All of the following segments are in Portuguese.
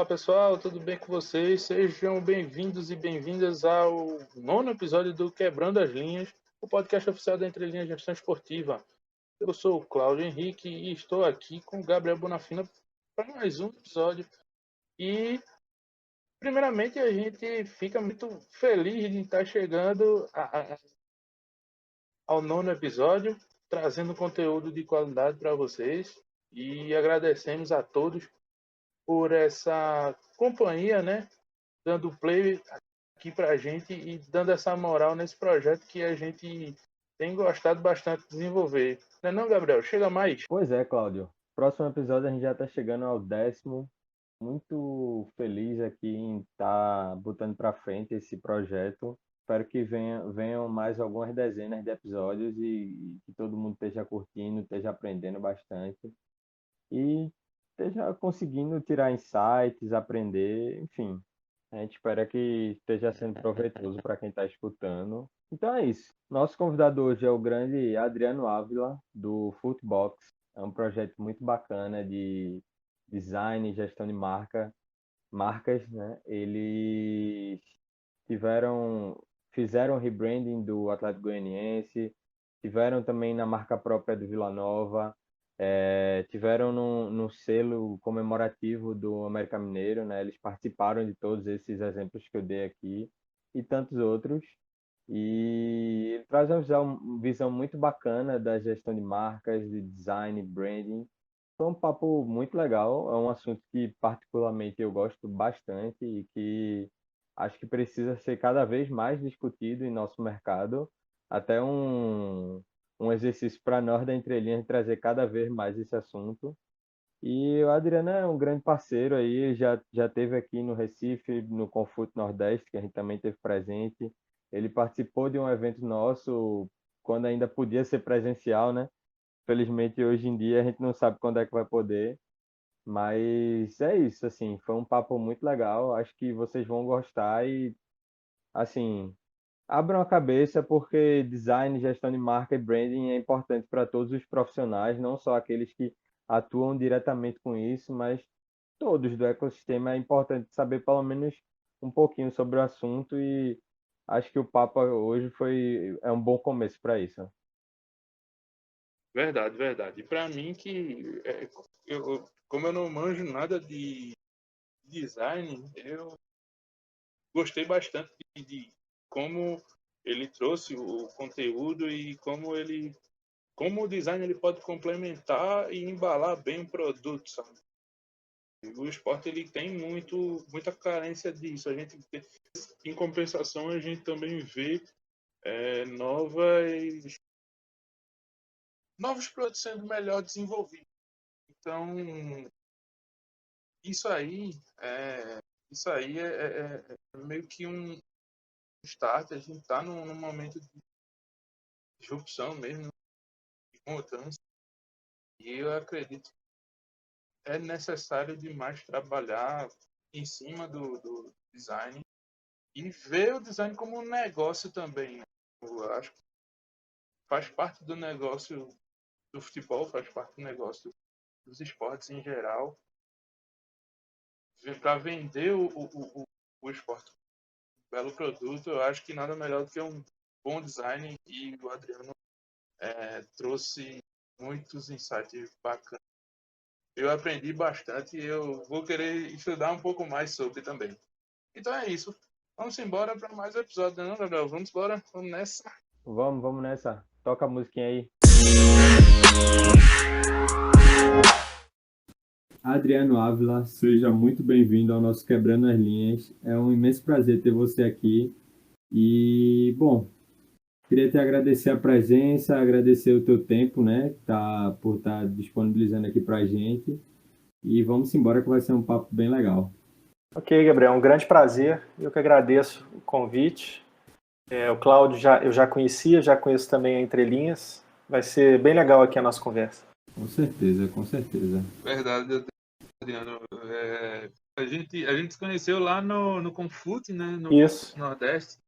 Fala pessoal, tudo bem com vocês? Sejam bem-vindos e bem-vindas ao nono episódio do Quebrando as Linhas, o podcast oficial da Entre Linhas Gestão Esportiva. Eu sou o Cláudio Henrique e estou aqui com o Gabriel Bonafina para mais um episódio. E, primeiramente, a gente fica muito feliz de estar chegando ao nono episódio, trazendo conteúdo de qualidade para vocês. E agradecemos a todos por essa companhia, né? Dando play aqui para a gente e dando essa moral nesse projeto que a gente tem gostado bastante de desenvolver. Não é não, Gabriel? Chega mais. Pois é, Cláudio. Próximo episódio a gente já está chegando ao 10º. Muito feliz aqui em estar botando para frente esse projeto. Espero que venham mais algumas dezenas de episódios e que todo mundo esteja curtindo, esteja aprendendo bastante e esteja conseguindo tirar insights, aprender, enfim. A gente espera que esteja sendo proveitoso para quem está escutando. Então é isso. Nosso convidado hoje é o grande Adriano Ávila, do Footbox. É um projeto muito bacana de design e gestão de marcas, né? Eles fizeram rebranding do Atlético Goianiense, tiveram também na marca própria do Vila Nova, tiveram no selo comemorativo do América Mineiro, né? Eles participaram de todos esses exemplos que eu dei aqui e tantos outros. E ele traz uma visão muito bacana da gestão de marcas, de design, branding. Foi um papo muito legal, é um assunto que particularmente eu gosto bastante e que acho que precisa ser cada vez mais discutido em nosso mercado, até um exercício para nós da Entrelinhas trazer cada vez mais esse assunto. E o Adriano é um grande parceiro aí, já teve aqui no Recife, no Confute Nordeste, que a gente também teve presente. Ele participou de um evento nosso quando ainda podia ser presencial, né? Felizmente, hoje em dia, a gente não sabe quando é que vai poder. Mas é isso, assim, foi um papo muito legal. Acho que vocês vão gostar e, assim, abram a cabeça porque design, gestão de marca e branding é importante para todos os profissionais, não só aqueles que atuam diretamente com isso, mas todos do ecossistema. É importante saber pelo menos um pouquinho sobre o assunto e acho que o papo hoje é um bom começo para isso. Verdade, verdade. E para mim como eu não manjo nada de design, eu gostei bastante de como ele trouxe o conteúdo e como o design ele pode complementar e embalar bem o produto, sabe? O esporte ele tem muita carência disso. Em compensação, a gente também vê novos produtos sendo melhor desenvolvidos. Então, isso aí é meio que um start. A gente está num momento de disrupção mesmo, de mudança. E eu acredito que é necessário demais trabalhar em cima do design e ver o design como um negócio também, né? Eu acho que faz parte do negócio do futebol, faz parte do negócio dos esportes em geral. Para vender o esporte, um belo produto, eu acho que nada melhor do que um bom design, e o Adriano trouxe muitos insights bacanas. Eu aprendi bastante e eu vou querer estudar um pouco mais sobre também. Então é isso. Vamos embora para mais um episódio, não, Gabriel? Vamos embora, vamos nessa. Vamos nessa. Toca a musiquinha aí. Adriano Ávila, seja muito bem-vindo ao nosso Quebrando as Linhas. É um imenso prazer ter você aqui. E, bom, queria te agradecer a presença, agradecer o teu tempo, né, por estar disponibilizando aqui para a gente. E vamos embora que vai ser um papo bem legal. Ok, Gabriel, um grande prazer. Eu que agradeço o convite. O Cláudio eu já conhecia, já conheço também a Entre Linhas. Vai ser bem legal aqui a nossa conversa. Com certeza, com certeza. Verdade, Adriano. A gente se conheceu lá no Confute, né? No Isso. Nordeste.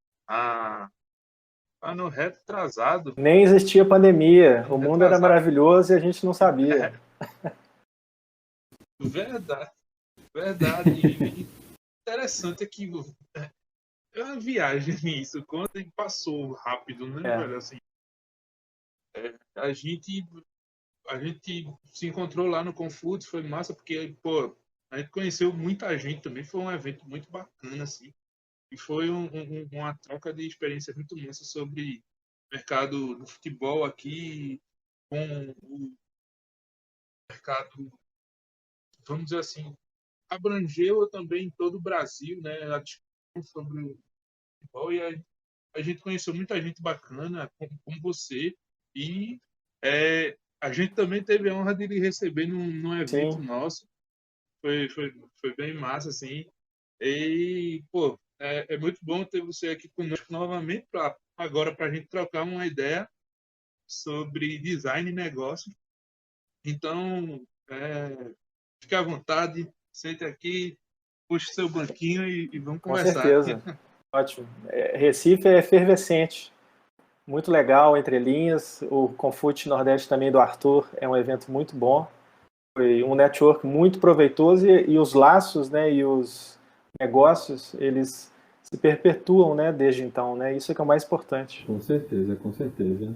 Ano retrasado. Nem existia pandemia. O mundo era maravilhoso e a gente não sabia. Verdade. Verdade. E interessante é que é uma viagem isso. Quando passou rápido, né, É. velho? Assim, a gente se encontrou lá no Confúcio, foi massa, porque, pô, a gente conheceu muita gente também, foi um evento muito bacana, assim, e foi uma troca de experiências muito massa sobre o mercado do futebol aqui, com o mercado, vamos dizer assim, abrangeu também todo o Brasil, né, a discussão sobre o futebol, e a gente conheceu muita gente bacana, como você, e a gente também teve a honra de lhe receber num evento Sim, nosso. Foi bem massa, assim. E, pô, é muito bom ter você aqui conosco novamente, agora para a gente trocar uma ideia sobre design e negócio. Então, fique à vontade, sente aqui, puxe seu banquinho e vamos com conversar. certeza. Ótimo. Recife é efervescente. Muito legal, entre linhas. O Confute Nordeste também do Arthur é um evento muito bom. Foi um network muito proveitoso e os laços, né, e os negócios, eles se perpetuam, né, desde então, né? Isso é que é o mais importante. Com certeza, com certeza.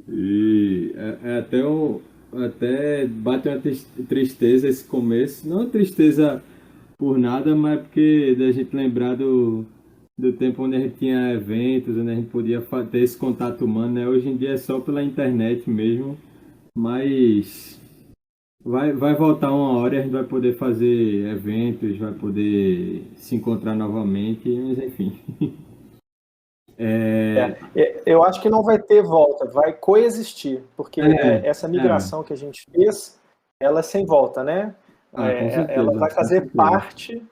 E até bate uma tristeza esse começo. Não tristeza por nada, mas porque da gente lembrar do tempo onde a gente tinha eventos, onde a gente podia ter esse contato humano, né? Hoje em dia é só pela internet mesmo, mas vai voltar uma hora e a gente vai poder fazer eventos, vai poder se encontrar novamente, mas enfim. Eu acho que não vai ter volta, vai coexistir, porque essa É, migração que a gente fez, ela é sem volta, né? com Ela certeza, vai com fazer certeza, parte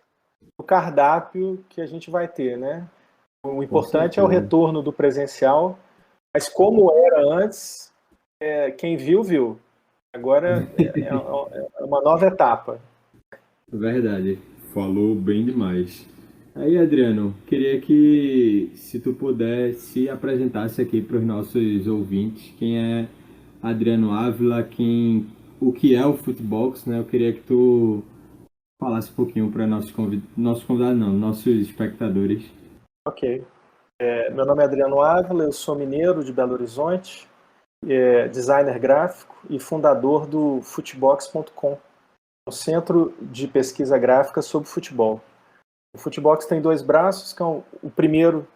do cardápio que a gente vai ter, né? O com importante é o certeza. retorno do presencial, mas como era antes, quem viu, viu. Agora é uma nova etapa. Verdade, falou bem demais. Aí, Adriano, queria que, se tu pudesse, apresentasse aqui para os nossos ouvintes quem é Adriano Ávila, o que é o Futebox, né? Eu queria que tu falasse um pouquinho para nossos convidados, não, nossos espectadores. Ok. Meu nome é Adriano Ávila, eu sou mineiro de Belo Horizonte, designer gráfico e fundador do Futebox.com, um centro de pesquisa gráfica sobre futebol. O Futebox tem dois braços, que o primeiro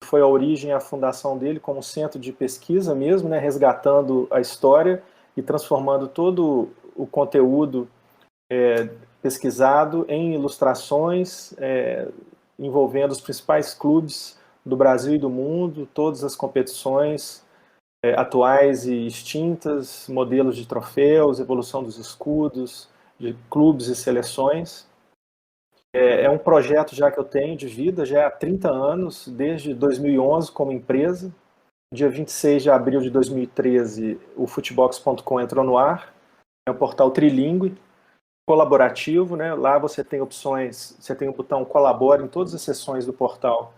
foi a origem, a fundação dele como centro de pesquisa mesmo, né, resgatando a história e transformando todo o conteúdo pesquisado em ilustrações envolvendo os principais clubes do Brasil e do mundo, todas as competições atuais e extintas, modelos de troféus, evolução dos escudos, de clubes e seleções. É um projeto já que eu tenho de vida, já há 30 anos, desde 2011 como empresa. Dia 26 de abril de 2013, o Futebox.com entrou no ar. É um portal trilingue, colaborativo, né? Lá você tem opções, você tem o botão colabora em todas as seções do portal,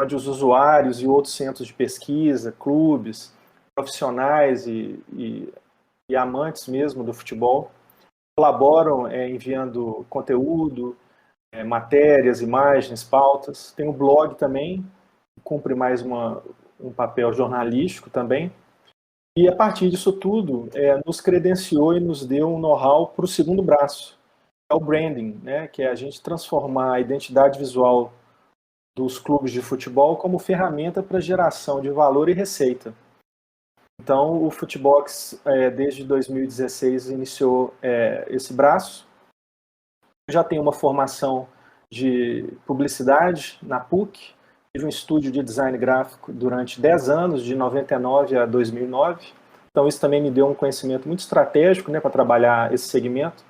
onde os usuários e outros centros de pesquisa, clubes, profissionais e amantes mesmo do futebol colaboram enviando conteúdo, matérias, imagens, pautas. Tem o blog também, que cumpre mais um papel jornalístico também. E a partir disso tudo, nos credenciou e nos deu um know-how para o segundo braço, é o branding, né? Que é a gente transformar a identidade visual dos clubes de futebol como ferramenta para geração de valor e receita. Então, o Futebox, desde 2016, iniciou esse braço. Eu já tenho uma formação de publicidade na PUC, tive um estúdio de design gráfico durante 10 anos, de 99 a 2009. Então, isso também me deu um conhecimento muito estratégico, né, para trabalhar esse segmento.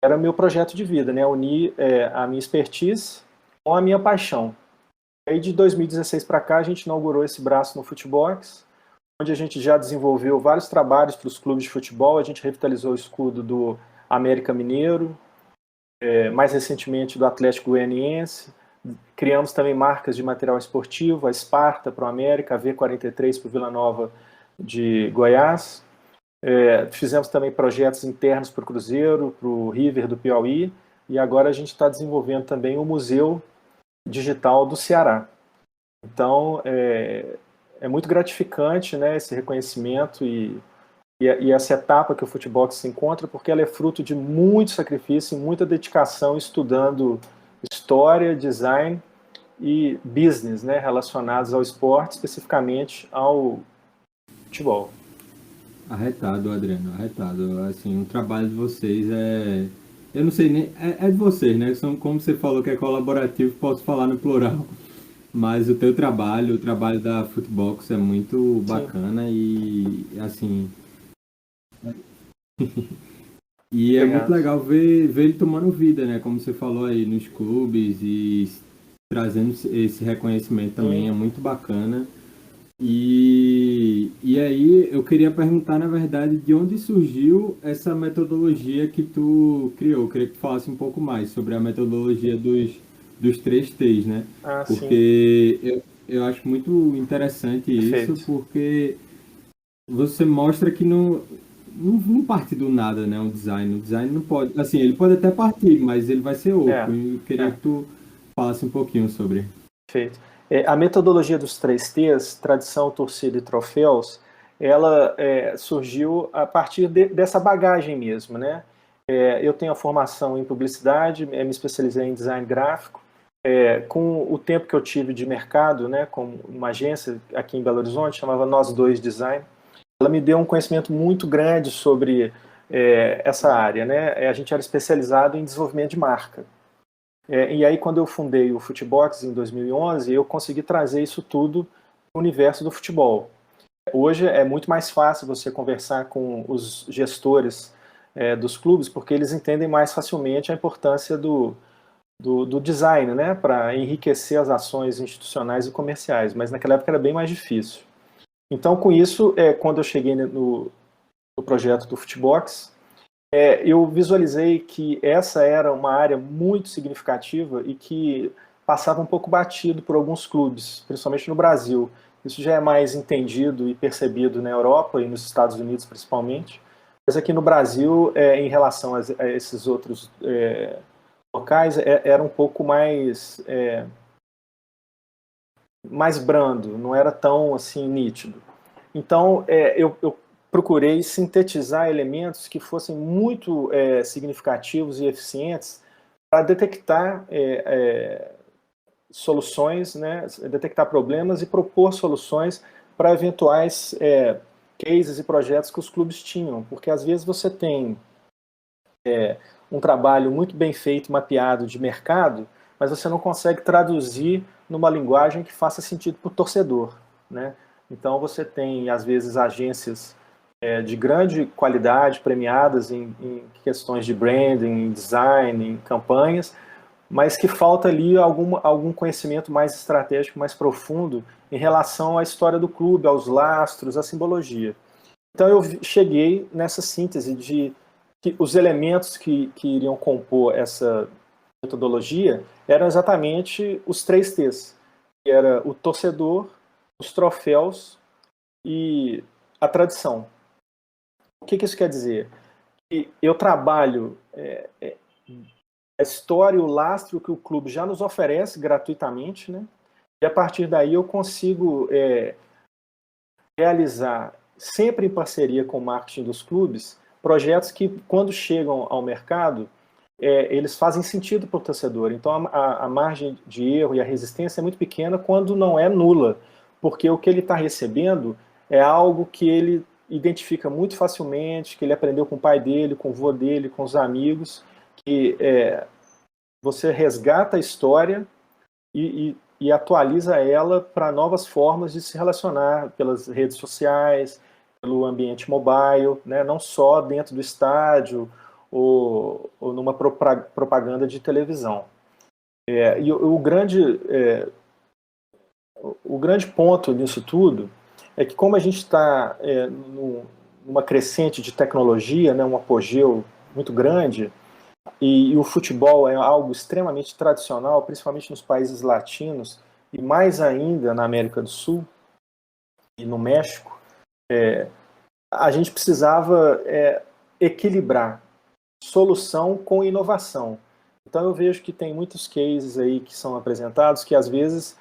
Era meu projeto de vida, né, unir a minha expertise com a minha paixão. Aí, de 2016 para cá, a gente inaugurou esse braço no Futebox, onde a gente já desenvolveu vários trabalhos para os clubes de futebol. A gente revitalizou o escudo do América Mineiro, mais recentemente do Atlético Goianiense. Criamos também marcas de material esportivo, a Sparta para o América, a V43 para o Vila Nova de Goiás. Fizemos também projetos internos para o Cruzeiro, para o River do Piauí, e agora a gente está desenvolvendo também o Museu Digital do Ceará. Então, é muito gratificante, né, esse reconhecimento e essa etapa que o Futebox se encontra, porque ela é fruto de muito sacrifício e muita dedicação estudando história, design e business, né, relacionados ao esporte, especificamente ao futebol. Arretado, Adriano, arretado. Assim, o trabalho de vocês eu não sei nem. É de vocês, né? Como você falou que é colaborativo, posso falar no plural. Mas o teu trabalho, o trabalho da Futebox é muito bacana e, assim. E é muito Obrigado. legal ver ele tomando vida, né? Como você falou aí, nos clubes e trazendo esse reconhecimento também, é muito bacana. E aí eu queria perguntar, na verdade, de onde surgiu essa metodologia que tu criou. Eu queria que tu falasse um pouco mais sobre a metodologia dos 3Ts, né? Sim. Porque eu acho muito interessante isso, Perfeito. porque você mostra que não parte do nada, né? Um design. O design não pode. Assim, ele pode até partir, mas ele vai ser oco. E eu queria que tu falasse um pouquinho sobre. Perfeito. A metodologia dos 3Ts, tradição, torcida e troféus, ela surgiu a partir dessa bagagem mesmo, né? Eu tenho a formação em publicidade, me especializei em design gráfico. Com o tempo que eu tive de mercado, né, com uma agência aqui em Belo Horizonte, chamava Nós Dois Design, ela me deu um conhecimento muito grande sobre essa área, né? A gente era especializado em desenvolvimento de marca. E aí, quando eu fundei o Futebox em 2011, eu consegui trazer isso tudo para o universo do futebol. Hoje é muito mais fácil você conversar com os gestores dos clubes, porque eles entendem mais facilmente a importância do design, né, para enriquecer as ações institucionais e comerciais, mas naquela época era bem mais difícil. Então, com isso, quando eu cheguei no projeto do Futebox, eu visualizei que essa era uma área muito significativa e que passava um pouco batido por alguns clubes, principalmente no Brasil. Isso já é mais entendido e percebido na Europa e nos Estados Unidos, principalmente. Mas aqui no Brasil, em relação a esses outros locais, era um pouco mais brando, não era tão assim nítido. Então, eu procurei sintetizar elementos que fossem muito significativos e eficientes para detectar soluções, né, detectar problemas e propor soluções para eventuais cases e projetos que os clubes tinham, porque às vezes você tem um trabalho muito bem feito, mapeado de mercado, mas você não consegue traduzir numa linguagem que faça sentido para o torcedor, né? Então você tem, às vezes, agências de grande qualidade, premiadas em questões de branding, em design, em campanhas, mas que falta ali algum conhecimento mais estratégico, mais profundo em relação à história do clube, aos lastros, à simbologia. Então eu cheguei nessa síntese de que os elementos que iriam compor essa metodologia eram exatamente os 3Ts, que era o torcedor, os troféus e a tradição. O que isso quer dizer? Que eu trabalho a história e o lastro que o clube já nos oferece gratuitamente, né? E a partir daí eu consigo realizar, sempre em parceria com o marketing dos clubes, projetos que, quando chegam ao mercado, eles fazem sentido para o torcedor. Então, a margem de erro e a resistência é muito pequena quando não é nula, porque o que ele está recebendo é algo que ele identifica muito facilmente, que ele aprendeu com o pai dele, com o vô dele, com os amigos, que você resgata a história e atualiza ela para novas formas de se relacionar pelas redes sociais, pelo ambiente mobile, né? Não só dentro do estádio ou numa propaganda de televisão. E o grande ponto nisso tudo é que, como a gente está numa crescente de tecnologia, né, um apogeu muito grande, e o futebol é algo extremamente tradicional, principalmente nos países latinos, e mais ainda na América do Sul e no México, a gente precisava equilibrar solução com inovação. Então eu vejo que tem muitos cases aí que são apresentados que às vezes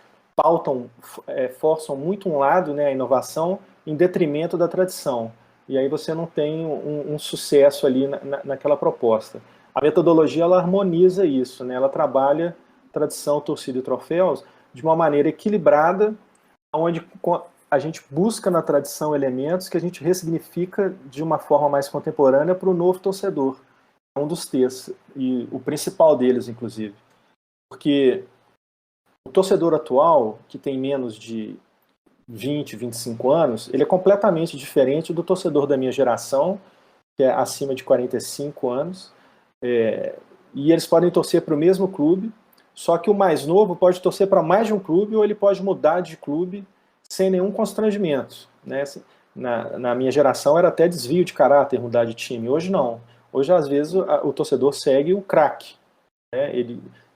forçam muito um lado, né, a inovação, em detrimento da tradição. E aí você não tem um sucesso ali naquela proposta. A metodologia, ela harmoniza isso, né? Ela trabalha tradição, torcida e troféus de uma maneira equilibrada, onde a gente busca na tradição elementos que a gente ressignifica de uma forma mais contemporânea para o novo torcedor. É um dos textos, e o principal deles, inclusive. Porque o torcedor atual, que tem menos de 20, 25 anos, ele é completamente diferente do torcedor da minha geração, que é acima de 45 anos, e eles podem torcer para o mesmo clube, só que o mais novo pode torcer para mais de um clube ou ele pode mudar de clube sem nenhum constrangimento. Né? Na minha geração era até desvio de caráter mudar de time, hoje não. Hoje, às vezes, o torcedor segue o craque. Né?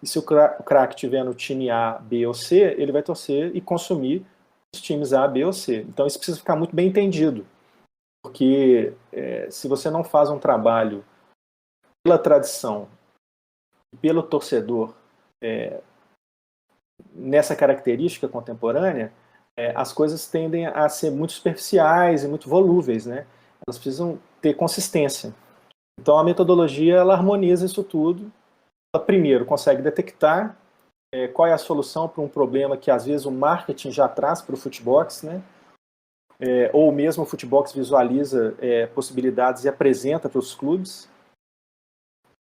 E se o craque estiver no time A, B ou C, ele vai torcer e consumir os times A, B ou C. Então isso precisa ficar muito bem entendido, porque se você não faz um trabalho pela tradição, pelo torcedor, nessa característica contemporânea, as coisas tendem a ser muito superficiais e muito volúveis, né? Elas precisam ter consistência. Então a metodologia, ela harmoniza isso tudo. Ela primeiro consegue detectar qual é a solução para um problema que às vezes o marketing já traz para o Futebox, né? Ou mesmo o Futebox visualiza possibilidades e apresenta para os clubes,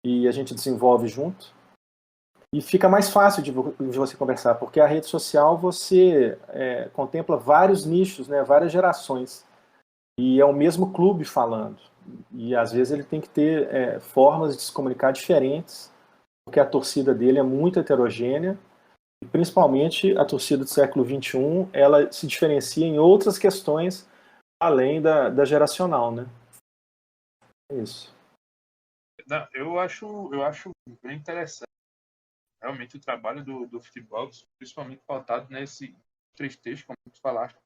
e a gente desenvolve junto. E fica mais fácil de você conversar, porque a rede social você contempla vários nichos, né, várias gerações, e é o mesmo clube falando. E às vezes ele tem que ter formas de se comunicar diferentes, porque a torcida dele é muito heterogênea, e principalmente a torcida do século XXI, ela se diferencia em outras questões além da geracional, né? É isso. Não, eu acho bem interessante realmente o trabalho do futebol, principalmente pautado nesse três textos, como tu falaste.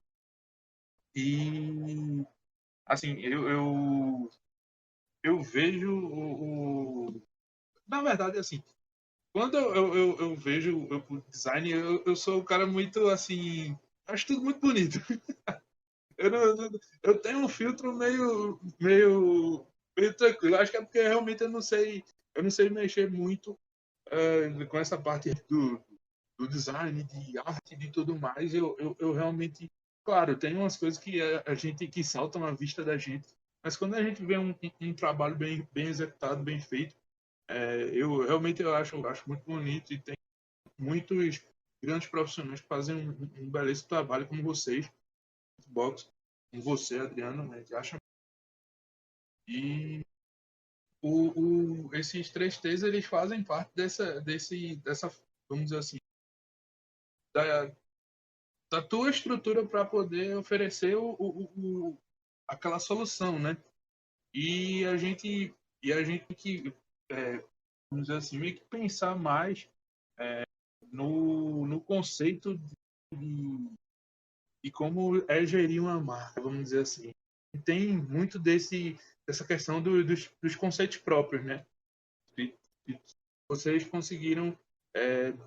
E, assim, eu vejo na verdade, assim, quando eu vejo o design, eu sou um cara muito, assim, acho tudo muito bonito. Eu tenho um filtro meio tranquilo. Acho que é porque realmente eu não sei mexer muito com essa parte do design, de arte, de tudo mais. Eu realmente, claro, tem umas coisas que a gente que saltam à vista da gente, mas quando a gente vê um trabalho bem executado, bem feito, eu acho muito bonito, e tem muitos grandes profissionais que fazem um belíssimo trabalho como vocês, box, com você, Adriano, né, que acha. E esses três T's, eles fazem parte dessa, vamos dizer assim, da, da tua estrutura para poder oferecer aquela solução, né? E a gente tem que, vamos dizer assim, meio que pensar mais no conceito de como é gerir uma marca, vamos dizer assim. E tem muito dessa questão dos conceitos próprios, né? E vocês conseguiram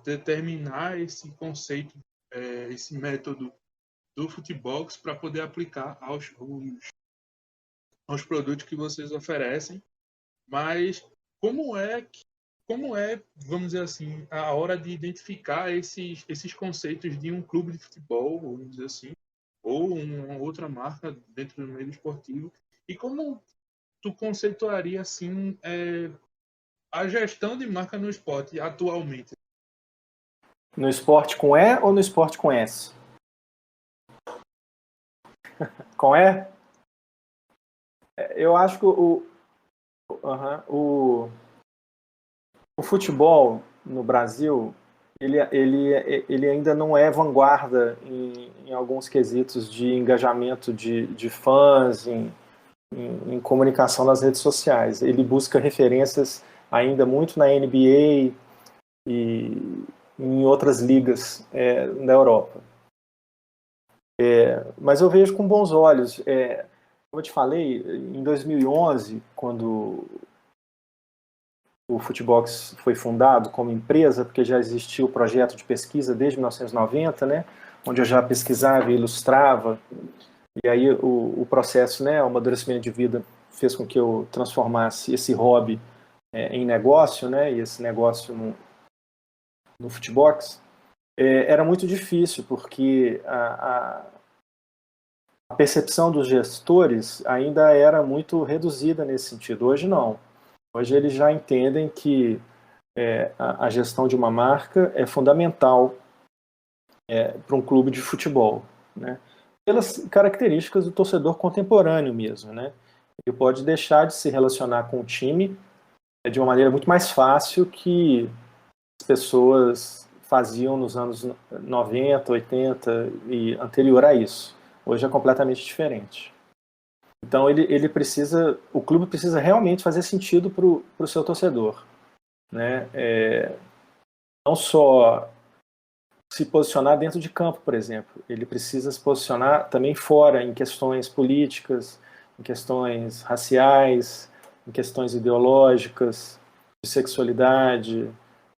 determinar esse conceito, esse método do Futebox para poder aplicar aos produtos que vocês oferecem. Mas como é, vamos dizer assim, a hora de identificar esses conceitos de um clube de futebol, vamos dizer assim, ou uma outra marca dentro do meio esportivo, e como tu conceituaria assim a gestão de marca no esporte atualmente? No esporte com E ou no esporte com S? Com E? Eu acho que o futebol no Brasil, ele ainda não é vanguarda em alguns quesitos de engajamento de fãs, em comunicação nas redes sociais. Ele busca referências ainda muito na NBA e em outras ligas na Europa. Mas eu vejo com bons olhos. Como eu te falei, em 2011, quando o Futebox foi fundado como empresa, porque já existia o projeto de pesquisa desde 1990, né, onde eu já pesquisava e ilustrava, e aí o processo, né, o amadurecimento de vida fez com que eu transformasse esse hobby em negócio, né, e esse negócio no Futebox. Era muito difícil, porque a percepção dos gestores ainda era muito reduzida nesse sentido. Hoje não. Hoje eles já entendem que a gestão de uma marca é fundamental para um clube de futebol, né? Pelas características do torcedor contemporâneo mesmo, né? Ele pode deixar de se relacionar com o time de uma maneira muito mais fácil que as pessoas faziam nos anos 90, 80 e anterior a isso. Hoje é completamente diferente. Então ele precisa, o clube precisa realmente fazer sentido para o seu torcedor, né? Não só se posicionar dentro de campo, por exemplo. Ele precisa se posicionar também fora, em questões políticas, em questões raciais, em questões ideológicas, de sexualidade,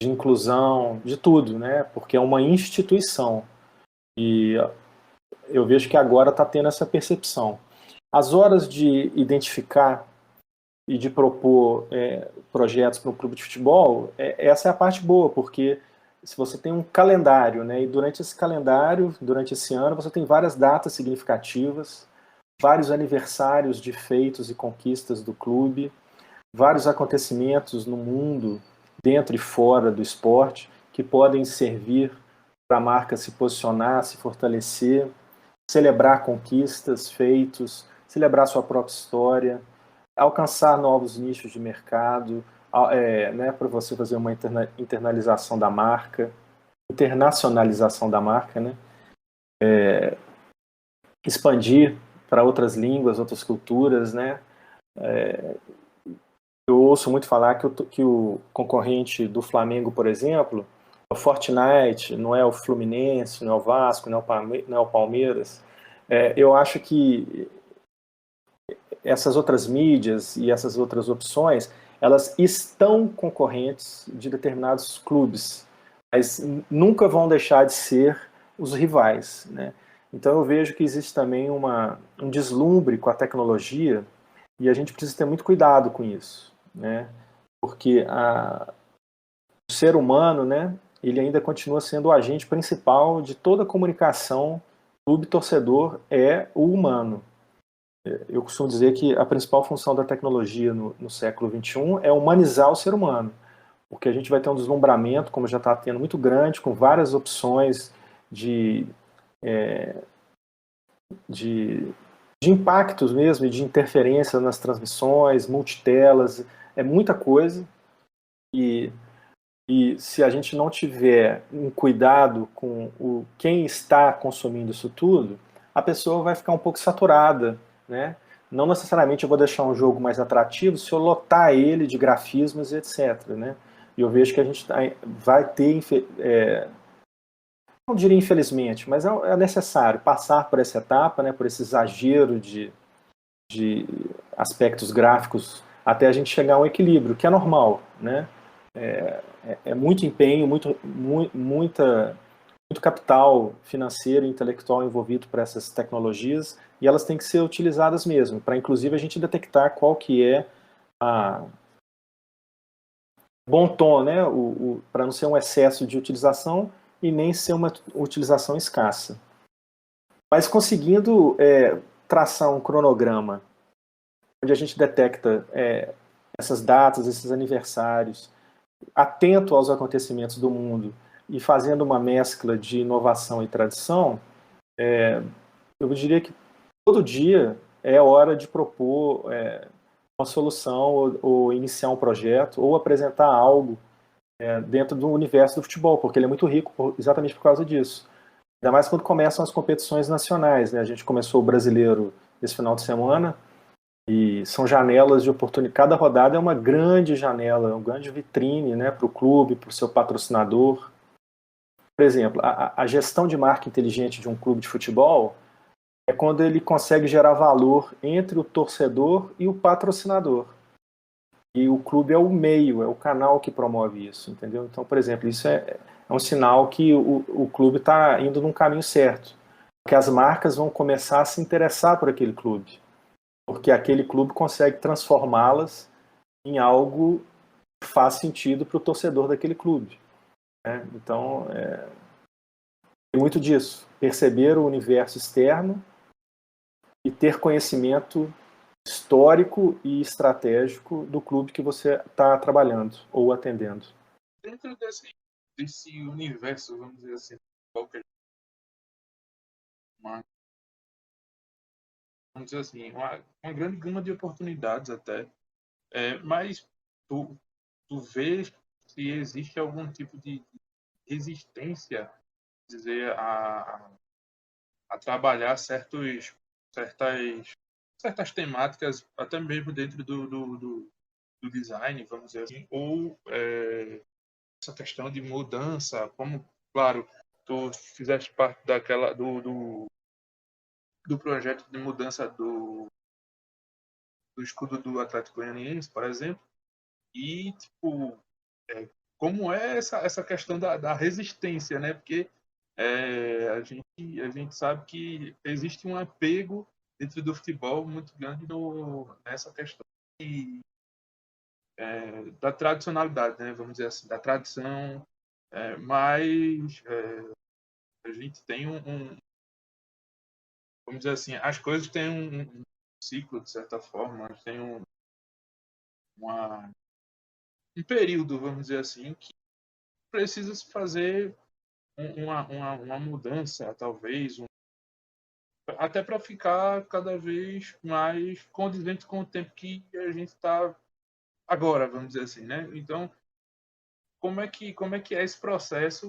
de inclusão, de tudo, né? Porque é uma instituição. E eu vejo que agora está tendo essa percepção. As horas de identificar e de propor projetos para um clube de futebol, essa é a parte boa, porque se você tem um calendário, né, e durante esse calendário, durante esse ano, você tem várias datas significativas, vários aniversários de feitos e conquistas do clube, vários acontecimentos no mundo, dentro e fora do esporte, que podem servir para a marca se posicionar, se fortalecer, celebrar conquistas, feitos, celebrar sua própria história, alcançar novos nichos de mercado, né, para você fazer uma internalização da marca, internacionalização da marca, né, expandir para outras línguas, outras culturas, né. Eu ouço muito falar que o concorrente do Flamengo, por exemplo, é o Fortnite, não é o Fluminense, não é o Vasco, não é o Palmeiras. Eu acho que essas outras mídias e essas outras opções, elas estão concorrentes de determinados clubes, mas nunca vão deixar de ser os rivais, né? Então eu vejo que existe também um deslumbre com a tecnologia e a gente precisa ter muito cuidado com isso, né? Porque o ser humano, né, ele ainda continua sendo o agente principal de toda a comunicação. Clube-torcedor é o humano. Eu costumo dizer que a principal função da tecnologia no século XXI é humanizar o ser humano, porque a gente vai ter um deslumbramento, como já está tendo, muito grande, com várias opções de impactos mesmo, e de interferência nas transmissões, multitelas, é muita coisa, e se a gente não tiver um cuidado com quem está consumindo isso tudo, a pessoa vai ficar um pouco saturada, né? Não necessariamente eu vou deixar um jogo mais atrativo se eu lotar ele de grafismos e etc, né? E eu vejo que a gente vai ter, não diria infelizmente, mas é necessário passar por essa etapa, né, por esse exagero de aspectos gráficos, até a gente chegar a um equilíbrio, que é normal, né? É muito empenho, muito capital financeiro e intelectual envolvido para essas tecnologias, e elas têm que ser utilizadas mesmo, para inclusive a gente detectar qual que é a bom tom, né, para não ser um excesso de utilização e nem ser uma utilização escassa. Mas conseguindo traçar um cronograma onde a gente detecta essas datas, esses aniversários, atento aos acontecimentos do mundo e fazendo uma mescla de inovação e tradição, eu diria que todo dia é hora de propor uma solução ou iniciar um projeto ou apresentar algo dentro do universo do futebol, porque ele é muito rico exatamente por causa disso. Ainda mais quando começam as competições nacionais, né? A gente começou o Brasileiro esse final de semana e são janelas de oportunidade. Cada rodada é uma grande janela, uma grande vitrine, né, para o clube, para o seu patrocinador. Por exemplo, a gestão de marca inteligente de um clube de futebol é quando ele consegue gerar valor entre o torcedor e o patrocinador. E o clube é o meio, é o canal que promove isso, entendeu? Então, por exemplo, isso é um sinal que o clube está indo num caminho certo, que as marcas vão começar a se interessar por aquele clube, porque aquele clube consegue transformá-las em algo que faz sentido para o torcedor daquele clube, né? Então, tem muito disso, perceber o universo externo e ter conhecimento histórico e estratégico do clube que você está trabalhando ou atendendo. Dentro desse universo, vamos dizer assim, qualquer uma, vamos dizer assim, uma grande gama de oportunidades até, mas tu vês se existe algum tipo de resistência, dizer, a trabalhar certas temáticas, até mesmo dentro do design, vamos dizer assim, ou essa questão de mudança, como, claro, tu fizeste parte do projeto de mudança do escudo do Atlético Goianiense, por exemplo, e, tipo, como é essa questão da resistência, né? Porque a gente sabe que existe um apego dentro do futebol muito grande nessa questão da tradicionalidade, né? Vamos dizer assim, da tradição, mas a gente tem vamos dizer assim, as coisas têm um ciclo, de certa forma, tem uma, um período, vamos dizer assim, que precisa se fazer uma mudança, talvez, até para ficar cada vez mais condizente com o tempo que a gente está agora, vamos dizer assim, né? Então, como é que é esse processo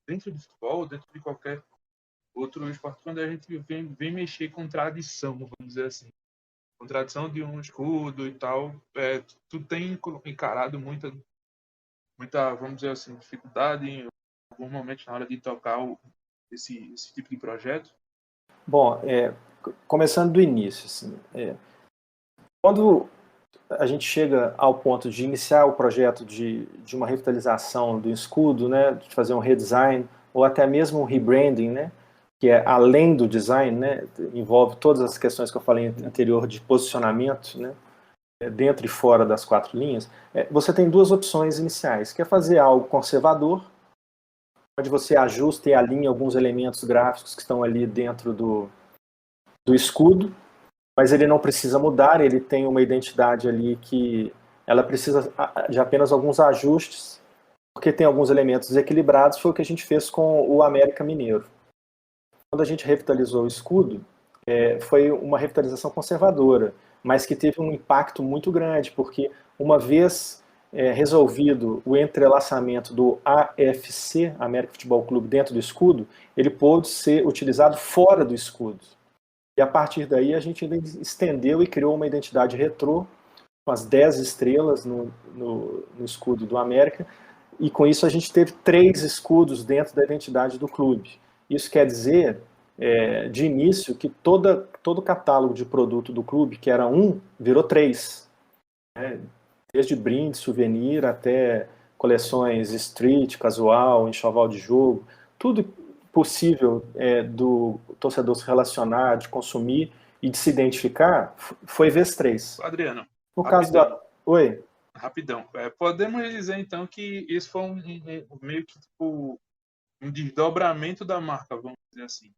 dentro do futebol, dentro de qualquer outro esporte, quando a gente vem mexer com tradição, vamos dizer assim, com tradição de um escudo e tal, tu tem encarado muita, vamos dizer assim, dificuldade em algum momento na hora de tocar esse tipo de projeto? Bom, começando do início, assim, quando a gente chega ao ponto de iniciar o projeto de uma revitalização do escudo, né, de fazer um redesign, ou até mesmo um rebranding, né, que é além do design, né, envolve todas as questões que eu falei anterior de posicionamento, né, dentro e fora das 4 linhas, você tem 2 opções iniciais, que é fazer algo conservador, onde você ajusta e alinha alguns elementos gráficos que estão ali dentro do escudo, mas ele não precisa mudar, ele tem uma identidade ali que ela precisa de apenas alguns ajustes, porque tem alguns elementos desequilibrados, foi o que a gente fez com o América Mineiro. Quando a gente revitalizou o escudo, foi uma revitalização conservadora, mas que teve um impacto muito grande, porque uma vez resolvido o entrelaçamento do AFC, América Futebol Clube, dentro do escudo, ele pôde ser utilizado fora do escudo. E a partir daí a gente estendeu e criou uma identidade retrô, com as 10 estrelas no escudo do América, e com isso a gente teve 3 escudos dentro da identidade do clube. Isso quer dizer, de início, que todo o catálogo de produto do clube, que era 1, virou 3. Né? Desde brinde, souvenir, até coleções street, casual, enxoval de jogo, tudo possível do torcedor se relacionar, de consumir e de se identificar, foi vez 3. Adriano, No caso da... Oi? Rapidão. Podemos dizer, então, que isso foi meio que tipo, um desdobramento da marca, vamos dizer assim.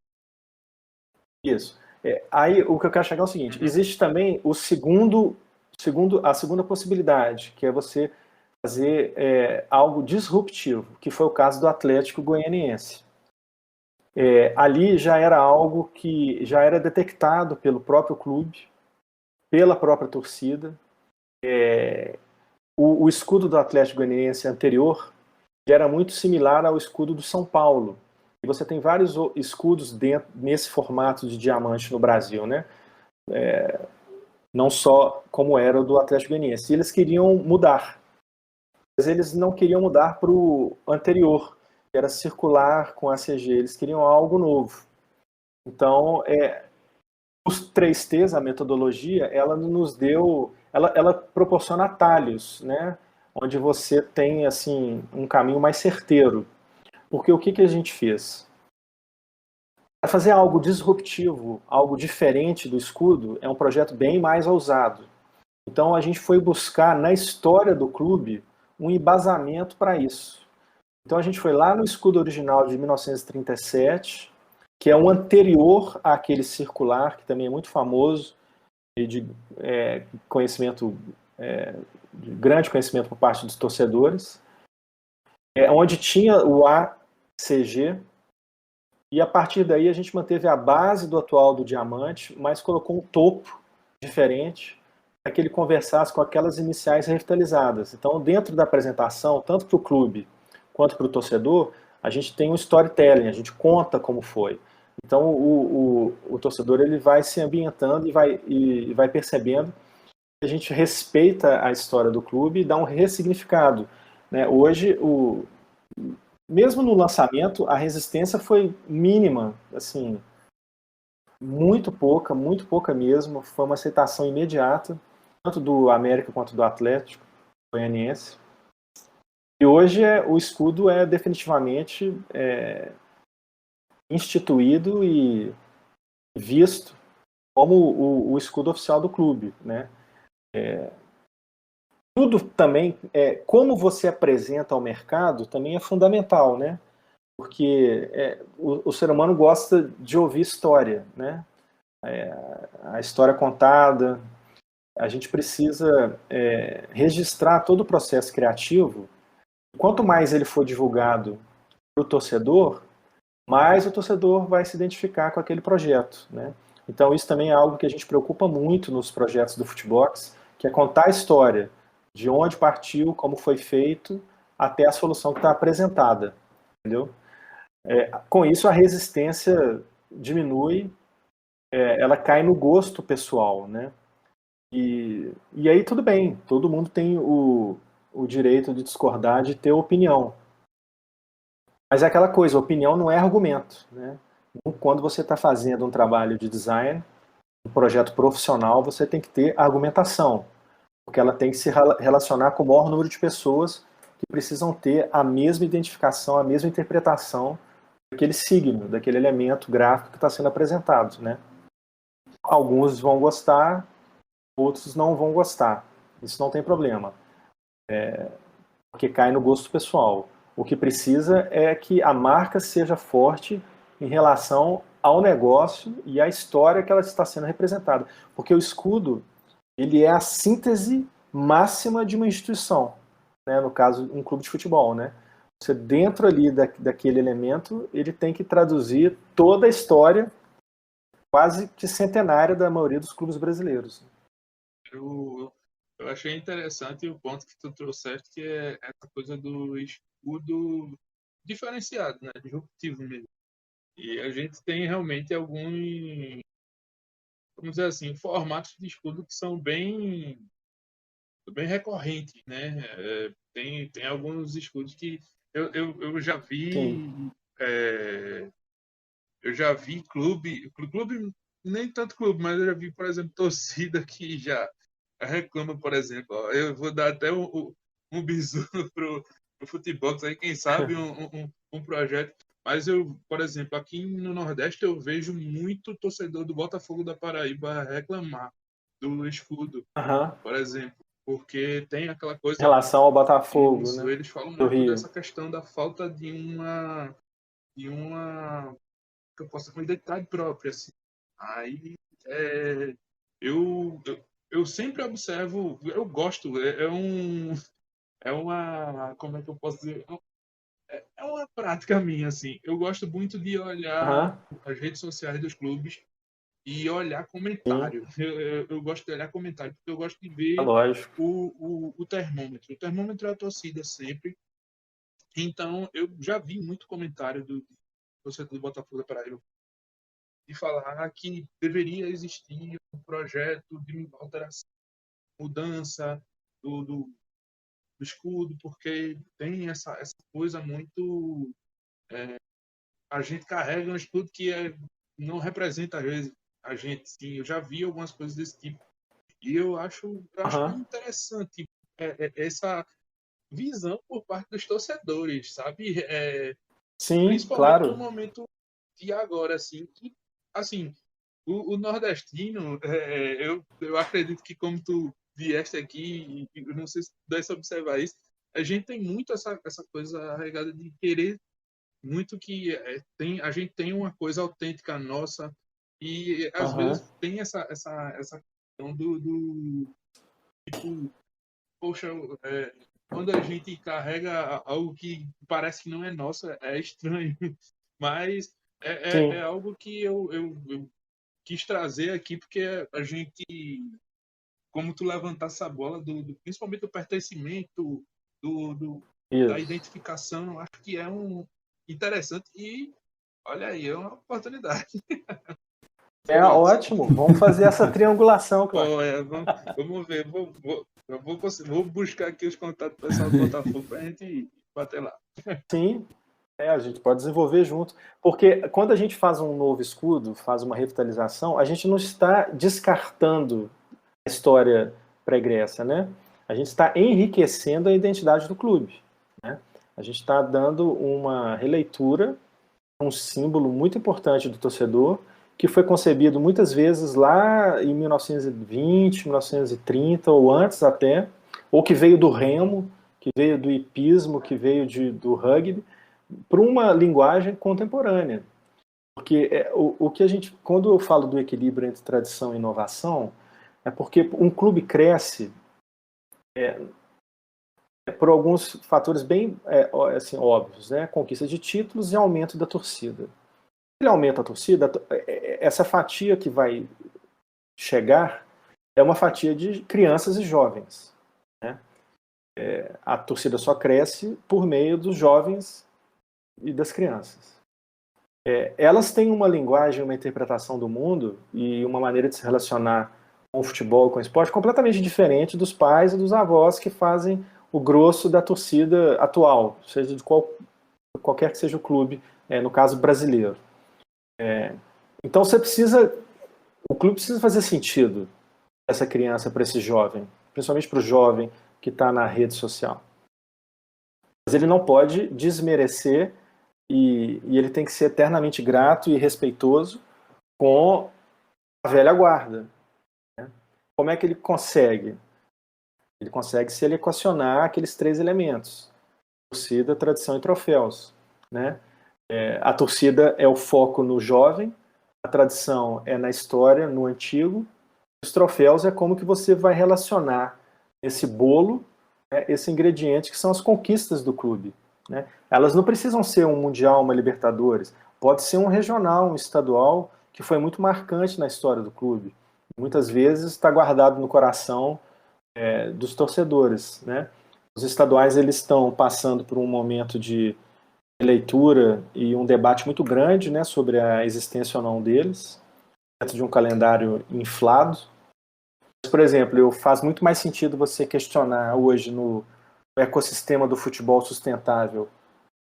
Isso. Aí o que eu quero chegar é o seguinte, existe também a segunda possibilidade, que é você fazer algo disruptivo, que foi o caso do Atlético Goianiense. Ali já era algo que já era detectado pelo próprio clube, pela própria torcida. O escudo do Atlético Goianiense anterior era muito similar ao escudo do São Paulo. E você tem vários escudos nesse formato de diamante no Brasil, né? Não só como era o do Atlético Goianiense. E eles queriam mudar. Mas eles não queriam mudar para o anterior, que era circular com ACG. Eles queriam algo novo. Então, os 3Ts, a metodologia, ela nos deu ela proporciona atalhos, né? Onde você tem assim um caminho mais certeiro. Porque o que a gente fez? Para fazer algo disruptivo, algo diferente do escudo, é um projeto bem mais ousado. Então a gente foi buscar na história do clube um embasamento para isso. Então a gente foi lá no escudo original de 1937, que é um anterior àquele circular, que também é muito famoso e de conhecimento, de grande conhecimento por parte dos torcedores, onde tinha o ACG, e a partir daí a gente manteve a base do atual do diamante, mas colocou um topo diferente para que ele conversasse com aquelas iniciais revitalizadas. Então, dentro da apresentação, tanto para o clube quanto para o torcedor, a gente tem um storytelling, a gente conta como foi. Então, o torcedor ele vai se ambientando e vai percebendo que a gente respeita a história do clube e dá um ressignificado, né? Hoje, mesmo no lançamento, a resistência foi mínima, assim, muito pouca mesmo. Foi uma aceitação imediata, tanto do América quanto do Atlético Goianiense. E hoje o escudo é definitivamente instituído e visto como o escudo oficial do clube, né? Tudo também, como você apresenta ao mercado, também é fundamental, né? Porque o ser humano gosta de ouvir história, né? A história contada. A gente precisa registrar todo o processo criativo. Quanto mais ele for divulgado para o torcedor, mais o torcedor vai se identificar com aquele projeto, né? Então isso também é algo que a gente preocupa muito nos projetos do Futebox, que é contar a história de onde partiu, como foi feito, até a solução que está apresentada, entendeu? Com isso, a resistência diminui, ela cai no gosto pessoal, né? E aí tudo bem, todo mundo tem o direito de discordar, de ter opinião. Mas é aquela coisa, opinião não é argumento, né? Quando você está fazendo um trabalho de design, um projeto profissional, você tem que ter argumentação, porque ela tem que se relacionar com o maior número de pessoas que precisam ter a mesma identificação, a mesma interpretação daquele signo, daquele elemento gráfico que está sendo apresentado, né? Alguns vão gostar, outros não vão gostar. Isso não tem problema, porque cai no gosto pessoal. O que precisa é que a marca seja forte em relação ao negócio e à história que ela está sendo representada. Porque o escudo, ele é a síntese máxima de uma instituição, né? No caso, um clube de futebol, né? Você, dentro ali daquele elemento, ele tem que traduzir toda a história quase que centenária da maioria dos clubes brasileiros. Eu achei interessante o ponto que tu trouxeste, que é essa coisa do escudo diferenciado, né? Disruptivo mesmo. E a gente tem realmente alguns, vamos dizer assim, formatos de escudo que são bem recorrentes, né? Tem alguns escudos que eu já vi, eu já vi clube, nem tanto clube, mas eu já vi, por exemplo, torcida que já reclama, por exemplo, ó, eu vou dar até um bisu pro Futebox aí, quem sabe um projeto. Mas eu, por exemplo, aqui no Nordeste eu vejo muito torcedor do Botafogo da Paraíba reclamar do escudo, por exemplo, porque tem aquela coisa. Em relação ao Botafogo, isso, né? eles falam Do muito Rio. dessa questão da falta de uma que eu possa uma identidade própria, assim. Aí eu sempre observo, eu gosto, como é que eu posso dizer? É uma prática minha, assim. Eu gosto muito de olhar as redes sociais dos clubes e olhar comentário. Eu gosto de olhar comentário, porque eu gosto de ver o termômetro. O termômetro é a torcida sempre. Então, eu já vi muito comentário do torcedor do Botafogo da Paraíba de falar que deveria existir um projeto de alteração, mudança do escudo, porque tem essa coisa muito. A gente carrega um escudo que não representa, às vezes, a gente. Sim, eu já vi algumas coisas desse tipo. E eu acho Aham. muito interessante essa visão por parte dos torcedores, sabe? Sim, Principalmente no claro. momento de agora, assim, que, assim, o nordestino, eu acredito que como tu vieste aqui, e eu não sei se tu deve observar isso, a gente tem muito essa coisa regada de querer muito que a gente tem uma coisa autêntica nossa e às Aham. vezes tem essa questão tipo, poxa, quando a gente carrega algo que parece que não é nosso, é estranho, mas é Sim, algo que eu quis trazer aqui porque a gente, como tu levantasse a bola principalmente do pertencimento, da isso. identificação, eu acho que é um interessante e olha aí, é uma oportunidade. É Pronto. ótimo. Vamos fazer essa triangulação, Clark. Vamos ver. Vou buscar aqui os contatos do pessoal do Botafogo para a gente bater lá. Sim, a gente pode desenvolver junto. Porque quando a gente faz um novo escudo, faz uma revitalização, a gente não está descartando a história pregressa, né? A gente está enriquecendo a identidade do clube, né? A gente está dando uma releitura, um símbolo muito importante do torcedor, que foi concebido muitas vezes lá em 1920, 1930 ou antes até, ou que veio do remo, que veio do hipismo, que veio do rugby, para uma linguagem contemporânea. Porque o que a gente, quando eu falo do equilíbrio entre tradição e inovação, é porque um clube cresce por alguns fatores bem assim, óbvios, né? Conquista de títulos e aumento da torcida. Ele aumenta a torcida, essa fatia que vai chegar é uma fatia de crianças e jovens, né? A torcida só cresce por meio dos jovens e das crianças. Elas têm uma linguagem, uma interpretação do mundo e uma maneira de se relacionar com o futebol, com o esporte, completamente diferente dos pais e dos avós que fazem o grosso da torcida atual, seja de qualquer que seja o clube, no caso brasileiro. Então o clube precisa fazer sentido para essa criança, para esse jovem, principalmente para o jovem que está na rede social. Mas ele não pode desmerecer e ele tem que ser eternamente grato e respeitoso com a velha guarda. Né? Como é que ele consegue? Ele consegue se ele equacionar aqueles três elementos: torcida, tradição e troféus. Né? A torcida é o foco no jovem, a tradição é na história, no antigo, os troféus é como que você vai relacionar esse bolo, né, esse ingrediente que são as conquistas do clube. Né? Elas não precisam ser um mundial, uma Libertadores, pode ser um regional, um estadual, que foi muito marcante na história do clube. Muitas vezes está guardado no coração dos torcedores. Né? Os estaduais eles estão passando por um momento de leitura e um debate muito grande, né, sobre a existência ou não deles, dentro de um calendário inflado. Por exemplo, faz muito mais sentido você questionar hoje no ecossistema do futebol sustentável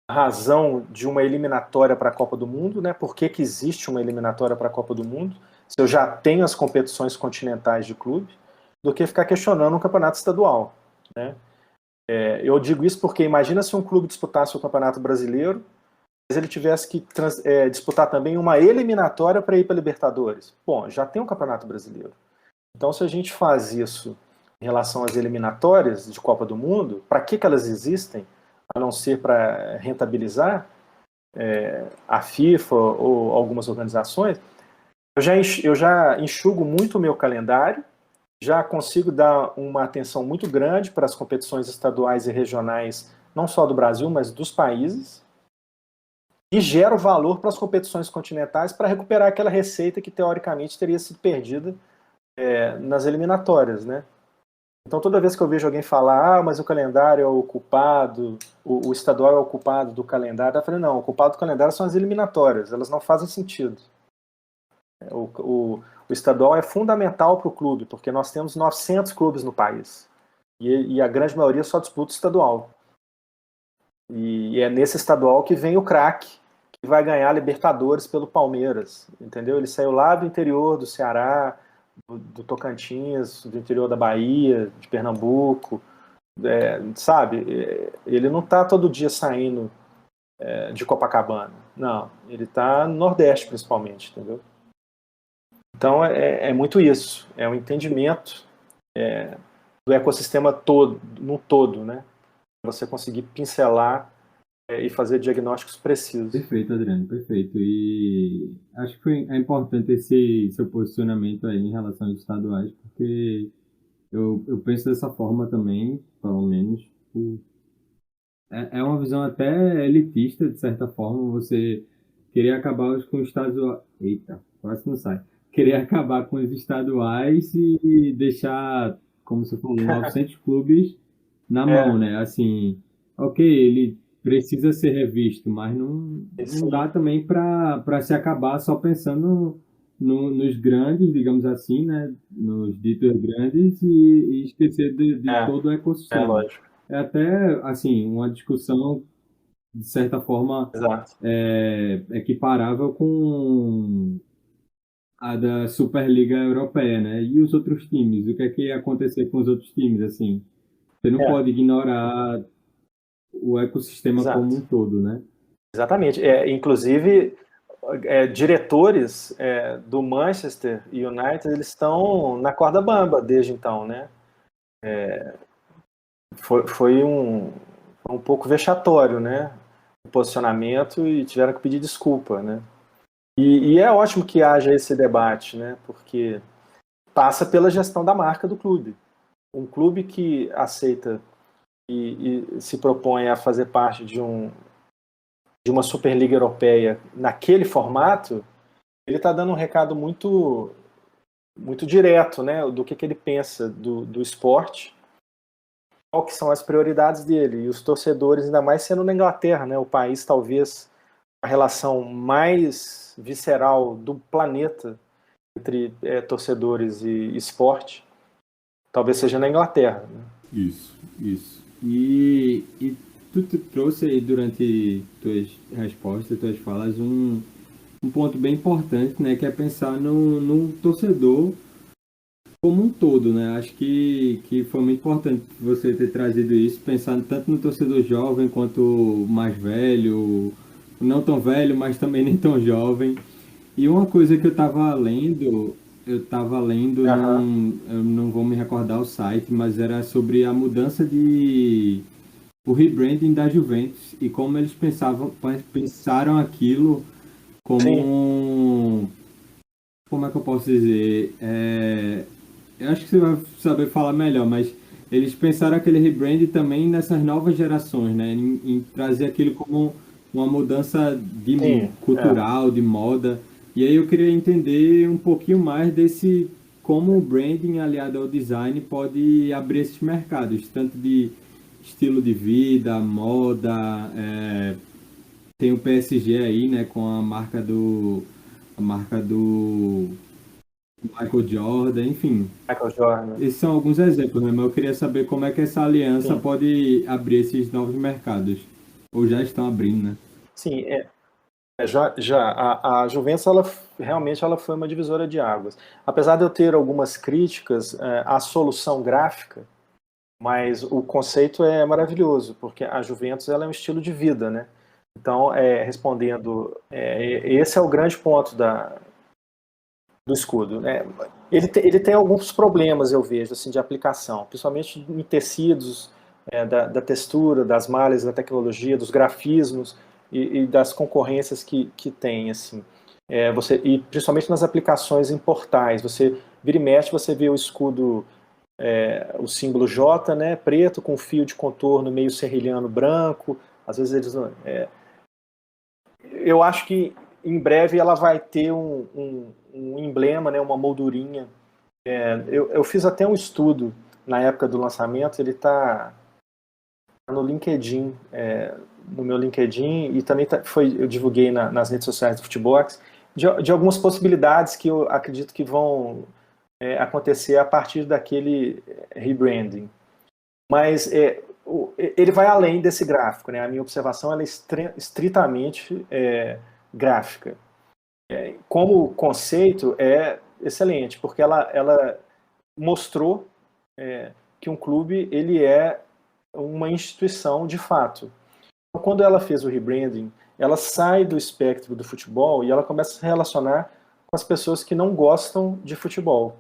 a razão de uma eliminatória para a Copa do Mundo, né? Por que existe uma eliminatória para a Copa do Mundo, se eu já tenho as competições continentais de clube, do que ficar questionando um campeonato estadual, né? Eu digo isso porque imagina se um clube disputasse o Campeonato Brasileiro, mas ele tivesse que disputar também uma eliminatória para ir para a Libertadores. Bom, já tem um Campeonato Brasileiro. Então, se a gente faz isso em relação às eliminatórias de Copa do Mundo, para que elas existem, a não ser para rentabilizar a FIFA ou algumas organizações, eu já enxugo muito o meu calendário, já consigo dar uma atenção muito grande para as competições estaduais e regionais, não só do Brasil, mas dos países, e gero valor para as competições continentais para recuperar aquela receita que teoricamente teria sido perdida nas eliminatórias, né? Então toda vez que eu vejo alguém falar, mas o calendário é o culpado, o estadual é o culpado do calendário, eu falei, não, o culpado do calendário são as eliminatórias, elas não fazem sentido. O estadual é fundamental para o clube, porque nós temos 900 clubes no país, e a grande maioria só disputa o estadual. E é nesse estadual que vem o craque, que vai ganhar a Libertadores pelo Palmeiras, entendeu? Ele saiu lá do interior do Ceará, do Tocantins, do interior da Bahia, de Pernambuco, sabe? Ele não está todo dia saindo de Copacabana, não. Ele está no Nordeste, principalmente, entendeu? Então, é muito isso. É um entendimento do ecossistema todo, no todo, né? Você conseguir pincelar e fazer diagnósticos precisos. Perfeito, Adriano, perfeito. E acho que é importante esse seu posicionamento aí em relação aos estaduais, porque eu penso dessa forma também, pelo menos. É uma visão até elitista, de certa forma, você querer acabar com os estaduais. Eita, quase não sai. Querer acabar com os estaduais e deixar, como você falou, 900 clubes na mão, né? Assim, ok, ele precisa ser revisto, mas não dá também para se acabar só pensando nos grandes, digamos assim, né? Nos ditos grandes e esquecer de todo o ecossistema. Lógico. É até, assim, uma discussão, de certa forma, Exato. equiparável com a da Superliga Europeia, né? E os outros times? O que ia acontecer com os outros times, assim? Você não pode ignorar o ecossistema como um todo, né? Exatamente. Inclusive, diretores do Manchester United, eles estão na corda bamba desde então, né? Foi um pouco vexatório, né? O posicionamento, e tiveram que pedir desculpa, né? E é ótimo que haja esse debate, né? Porque passa pela gestão da marca do clube. Um clube que aceita e se propõe a fazer parte de uma Superliga Europeia naquele formato, ele está dando um recado muito, muito direto, né? Do que ele pensa do esporte, qual que são as prioridades dele. E os torcedores, ainda mais sendo na Inglaterra, né? O país talvez a relação mais visceral do planeta entre torcedores e esporte, talvez seja na Inglaterra. Né? Isso. E tu trouxe aí durante tuas respostas, tuas falas, um ponto bem importante, né? Que é pensar no torcedor como um todo, né? Acho que foi muito importante você ter trazido isso, pensando tanto no torcedor jovem quanto mais velho, não tão velho, mas também nem tão jovem. E uma coisa que eu estava lendo, eu não vou me recordar o site, mas era sobre a mudança o rebranding da Juventus e como eles pensaram aquilo como como é que eu posso dizer? Eu acho que você vai saber falar melhor, mas eles pensaram aquele rebrand também nessas novas gerações, né? Em trazer aquilo como uma mudança cultural, de moda. E aí eu queria entender um pouquinho mais como o branding aliado ao design pode abrir esses mercados, tanto de estilo de vida, moda, tem o PSG aí, né, com a marca do Michael Jordan, enfim. Michael Jordan. Esses são alguns exemplos, né? Mas eu queria saber como é que essa aliança pode abrir esses novos mercados. Ou já estão abrindo, né? Sim, a Juventus realmente ela foi uma divisora de águas. Apesar de eu ter algumas críticas à solução gráfica, mas o conceito é maravilhoso, porque a Juventus ela é um estilo de vida, né? Então, respondendo, esse é o grande ponto do escudo. Né? Ele tem alguns problemas, eu vejo, assim, de aplicação, principalmente em tecidos, da textura, das malhas, da tecnologia, dos grafismos e das concorrências que tem, assim. E principalmente nas aplicações em portais, você vira e mexe, você vê o escudo, o símbolo J, né, preto, com fio de contorno meio serrilhano branco, às vezes eles... eu acho que em breve ela vai ter um emblema, né, uma moldurinha. Eu fiz até um estudo na época do lançamento, ele está no LinkedIn, no meu LinkedIn, e também eu divulguei nas redes sociais do Futebox, de algumas possibilidades que eu acredito que vão acontecer a partir daquele rebranding. Mas ele vai além desse gráfico, né? A minha observação ela é estritamente gráfica. Como conceito, excelente, porque ela mostrou que um clube ele é uma instituição de fato. Então, quando ela fez o rebranding, ela sai do espectro do futebol e ela começa a se relacionar com as pessoas que não gostam de futebol.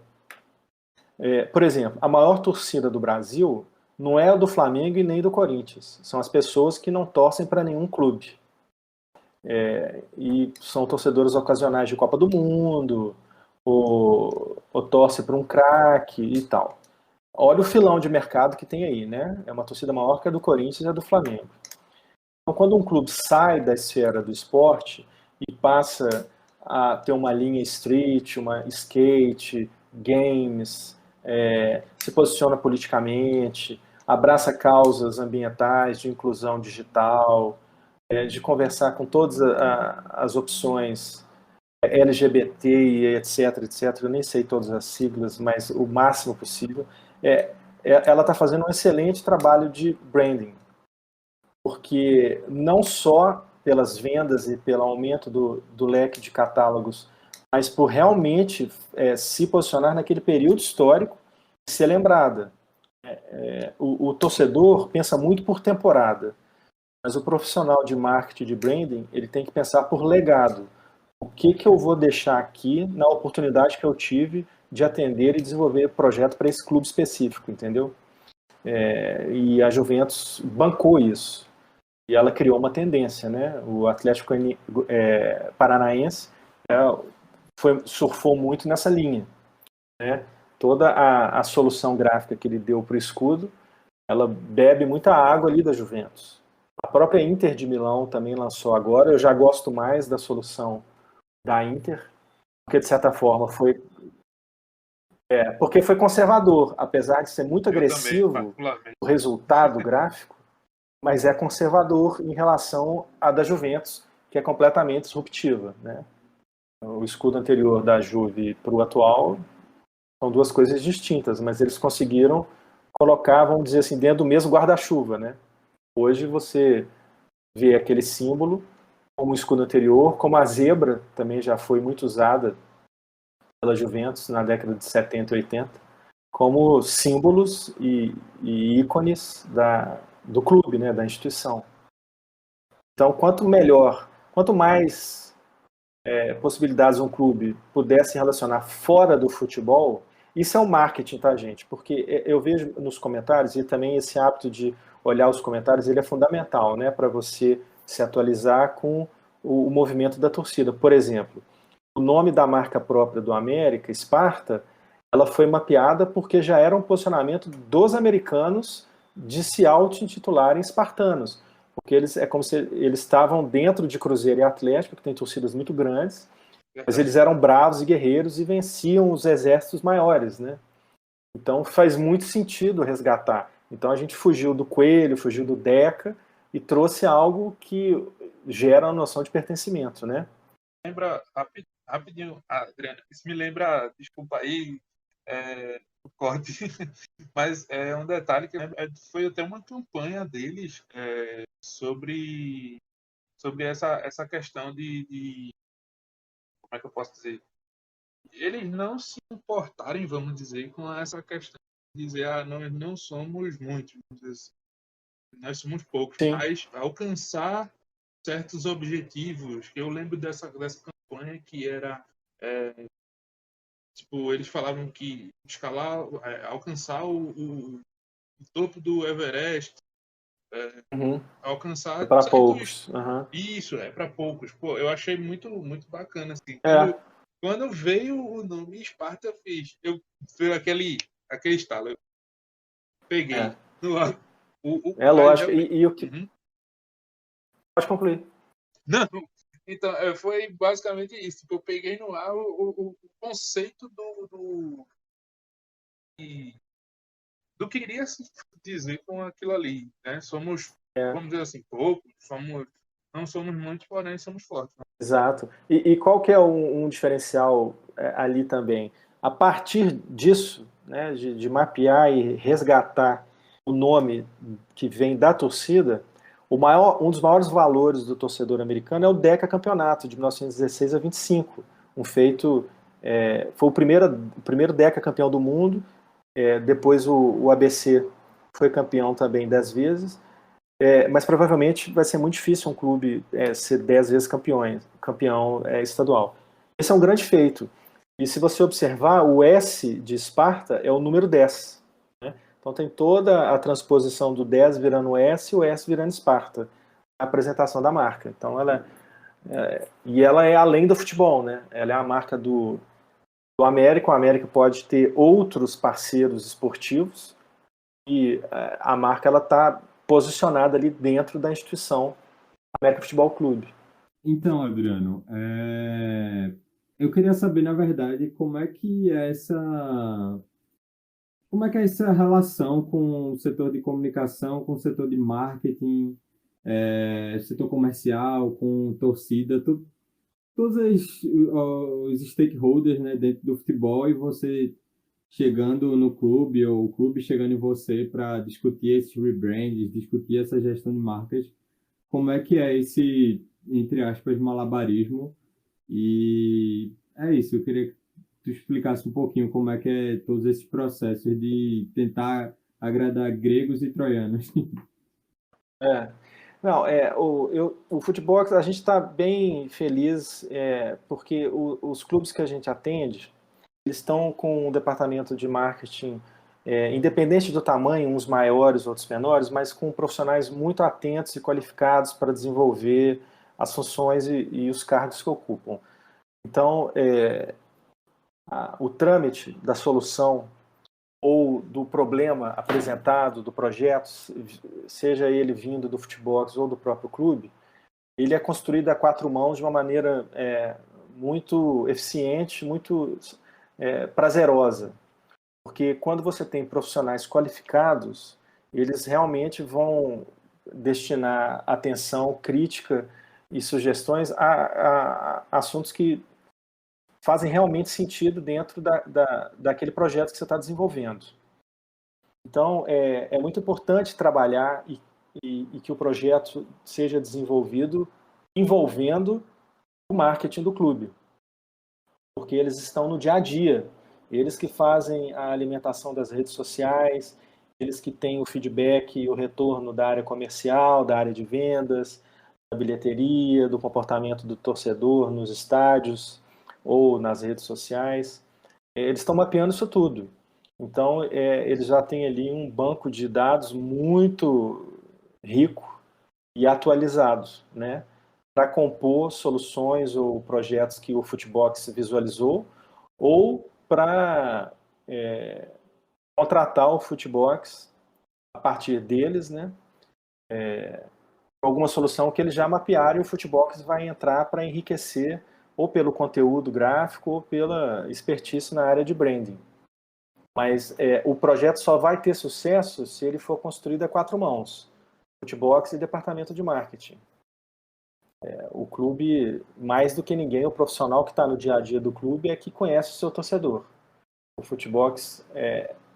Por exemplo, a maior torcida do Brasil não é a do Flamengo e nem do Corinthians. São as pessoas que não torcem para nenhum clube. E são torcedores ocasionais de Copa do Mundo, ou torce para um craque e tal. Olha o filão de mercado que tem aí, né? É uma torcida maior que a do Corinthians e a do Flamengo. Então, quando um clube sai da esfera do esporte e passa a ter uma linha street, uma skate, games, se posiciona politicamente, abraça causas ambientais, de inclusão digital, de conversar com todas as opções LGBT e etc, etc. Eu nem sei todas as siglas, mas o máximo possível. Ela está fazendo um excelente trabalho de branding, porque não só pelas vendas e pelo aumento do leque de catálogos, mas por realmente se posicionar naquele período histórico e ser lembrada. O torcedor pensa muito por temporada, mas o profissional de marketing, de branding, ele tem que pensar por legado. O que eu vou deixar aqui na oportunidade que eu tive de atender e desenvolver projeto para esse clube específico, entendeu? E a Juventus bancou isso. E ela criou uma tendência, né? O Atlético Paranaense surfou muito nessa linha, né? Toda a solução gráfica que ele deu para o escudo, ela bebe muita água ali da Juventus. A própria Inter de Milão também lançou agora. Eu já gosto mais da solução da Inter, porque de certa forma porque foi conservador, apesar de ser muito agressivo o resultado gráfico, mas é conservador em relação à da Juventus, que é completamente disruptiva, né? O escudo anterior da Juve para o atual são duas coisas distintas, mas eles conseguiram colocar, vamos dizer assim, dentro do mesmo guarda-chuva, né? Hoje você vê aquele símbolo como o escudo anterior, como a zebra também já foi muito usada pela Juventus na década de 70 e 80, como símbolos e ícones do clube, né, da instituição. Então, quanto mais possibilidades um clube pudesse relacionar fora do futebol, isso é um marketing, tá, gente? Porque eu vejo nos comentários, e também esse hábito de olhar os comentários, ele é fundamental, né, para você se atualizar com o movimento da torcida. Por exemplo, o nome da marca própria do América, Sparta, ela foi mapeada porque já era um posicionamento dos americanos de se auto-intitularem espartanos. Porque é como se eles estavam dentro de Cruzeiro e Atlético, que tem torcidas muito grandes, mas eles eram bravos e guerreiros e venciam os exércitos maiores, né? Então faz muito sentido resgatar. Então a gente fugiu do Coelho, fugiu do Deca e trouxe algo que gera uma noção de pertencimento, né? Lembra, rapidinho, Adriano, isso me lembra, desculpa aí, o corte, mas é um detalhe que foi até uma campanha deles sobre essa questão de como é que eu posso dizer? Eles não se importarem, vamos dizer, com essa questão de dizer, nós não somos muitos, vamos dizer assim. Nós somos poucos, Sim. mas alcançar certos objetivos, que eu lembro dessa campanha que era tipo, eles falavam que escalar, alcançar o topo do Everest, alcançar para poucos. Uhum. Isso, para poucos. Pô, eu achei muito, muito bacana assim. Quando veio o nome Esparta, eu fiz aquele estalo. Eu peguei no ar. Lógico. E o que... Pode concluir. Não, então foi basicamente isso. Eu peguei no ar o conceito do que iria se dizer com aquilo ali, né? Somos, vamos dizer assim, poucos, não somos muitos, porém somos fortes. Né? Exato. E qual que é um diferencial ali também? A partir disso, né, de mapear e resgatar o nome que vem da torcida, um dos maiores valores do torcedor americano é o Decacampeonato, de 1916 a 25, um feito foi o primeiro decacampeão do mundo, depois o ABC foi campeão também 10 vezes, mas provavelmente vai ser muito difícil um clube ser 10 vezes campeão estadual. Esse é um grande feito. E se você observar, o S de Esparta é o número 10. Né? Então tem toda a transposição do 10 virando S e o S virando Esparta, a apresentação da marca. Então ela é além do futebol, né? Ela é a marca do América. O América pode ter outros parceiros esportivos e a marca está posicionada ali dentro da instituição América Futebol Clube. Então, Adriano, eu queria saber, na verdade, como é que é essa relação com o setor de comunicação, com o setor de marketing, setor comercial, com torcida, todos os stakeholders, né, dentro do futebol, e você chegando no clube, ou o clube chegando em você para discutir esses rebrands, discutir essa gestão de marcas. Como é que é esse, entre aspas, malabarismo? E é isso, eu queria que tu explicasse um pouquinho como é que é todos esses processos de tentar agradar gregos e troianos. Não, o futebol, a gente está bem feliz, porque os clubes que a gente atende, eles estão com um departamento de marketing, independente do tamanho, uns maiores, outros menores, mas com profissionais muito atentos e qualificados para desenvolver as funções e os cargos que ocupam. Então, o trâmite da solução ou do problema apresentado, do projeto, seja ele vindo do Futebox ou do próprio clube, ele é construído a 4 mãos de uma maneira muito eficiente, muito prazerosa. Porque quando você tem profissionais qualificados, eles realmente vão destinar atenção crítica e sugestões a assuntos que fazem realmente sentido dentro daquele projeto que você está desenvolvendo. Então, é muito importante trabalhar e que o projeto seja desenvolvido envolvendo o marketing do clube, porque eles estão no dia a dia, eles que fazem a alimentação das redes sociais, eles que têm o feedback e o retorno da área comercial, da área de vendas, da bilheteria, do comportamento do torcedor nos estádios ou nas redes sociais. Eles estão mapeando isso tudo. Então, eles já têm ali um banco de dados muito rico e atualizado, né, para compor soluções ou projetos que o Futebox visualizou, ou para contratar o Futebox a partir deles, né, alguma solução que eles já mapearam, e o Futebox vai entrar para enriquecer ou pelo conteúdo gráfico ou pela expertise na área de branding. Mas o projeto só vai ter sucesso se ele for construído a 4 mãos, Futebox e departamento de marketing. O clube, mais do que ninguém, o profissional que está no dia a dia do clube é que conhece o seu torcedor. O Futebox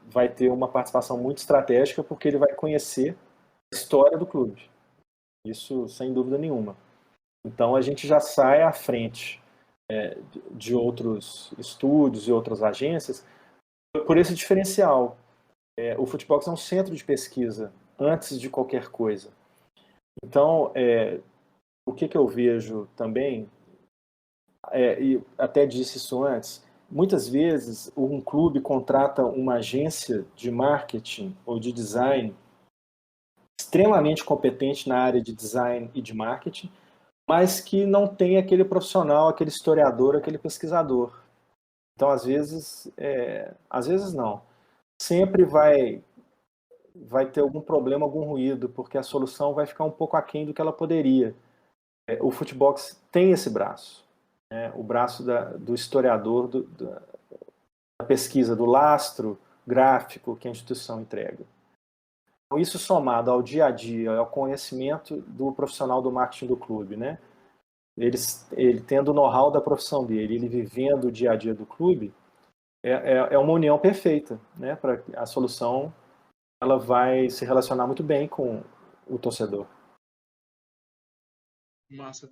vai ter uma participação muito estratégica porque ele vai conhecer a história do clube. Isso sem dúvida nenhuma. Então a gente já sai à frente de outros estúdios e outras agências por esse diferencial. O Futebox é um centro de pesquisa antes de qualquer coisa. Então, o que eu vejo também, e até disse isso antes, muitas vezes um clube contrata uma agência de marketing ou de design extremamente competente na área de design e de marketing, mas que não tem aquele profissional, aquele historiador, aquele pesquisador. Então, às vezes não. Sempre vai ter algum problema, algum ruído, porque a solução vai ficar um pouco aquém do que ela poderia. O Futebox tem esse braço, né? O braço do historiador, da pesquisa, do lastro gráfico que a instituição entrega. Então, isso somado ao dia a dia, ao conhecimento do profissional do marketing do clube, né? Ele tendo o know-how da profissão dele, ele vivendo o dia a dia do clube, é uma união perfeita, né? Para a solução, ela vai se relacionar muito bem com o torcedor. Massa.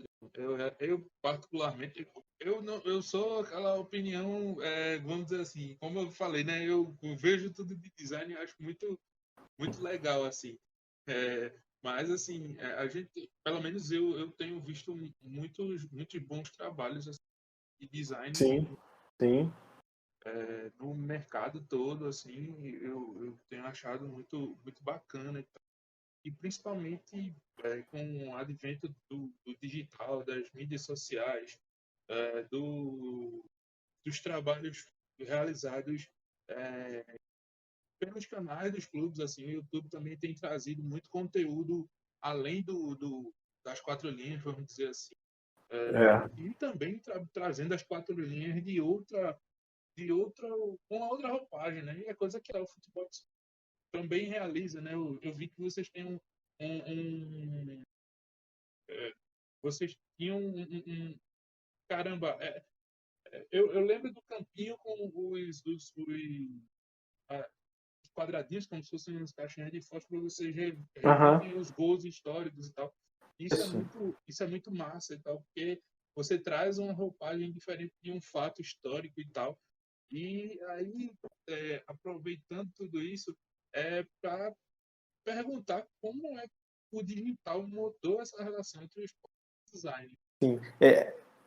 Eu particularmente, eu sou aquela opinião, vamos dizer assim, como eu falei, né? Eu vejo tudo de design e acho muito legal, assim. Mas, assim, a gente, pelo menos eu tenho visto muitos bons trabalhos assim, de design Sim, sim, no mercado todo, assim, eu tenho achado muito bacana e principalmente com o advento do digital, das mídias sociais, é, do, dos trabalhos realizados pelos canais dos clubes, assim, o YouTube também tem trazido muito conteúdo além das quatro linhas, vamos dizer assim, é, e também trazendo as quatro linhas de outra com outra roupagem, né? E é coisa que o futebol também realiza, né? Eu vi que vocês têm vocês tinham caramba, eu lembro do campinho com ah, os quadradinhos, como se fossem umas caixinhas de fósforo, vocês aham, revitem os gols históricos e tal. isso, Isso é muito massa e tal, porque você traz uma roupagem diferente de um fato histórico e tal. E aí, aproveitando tudo isso, para perguntar como é que o digital mudou essa relação entre o esporte e o design. sim.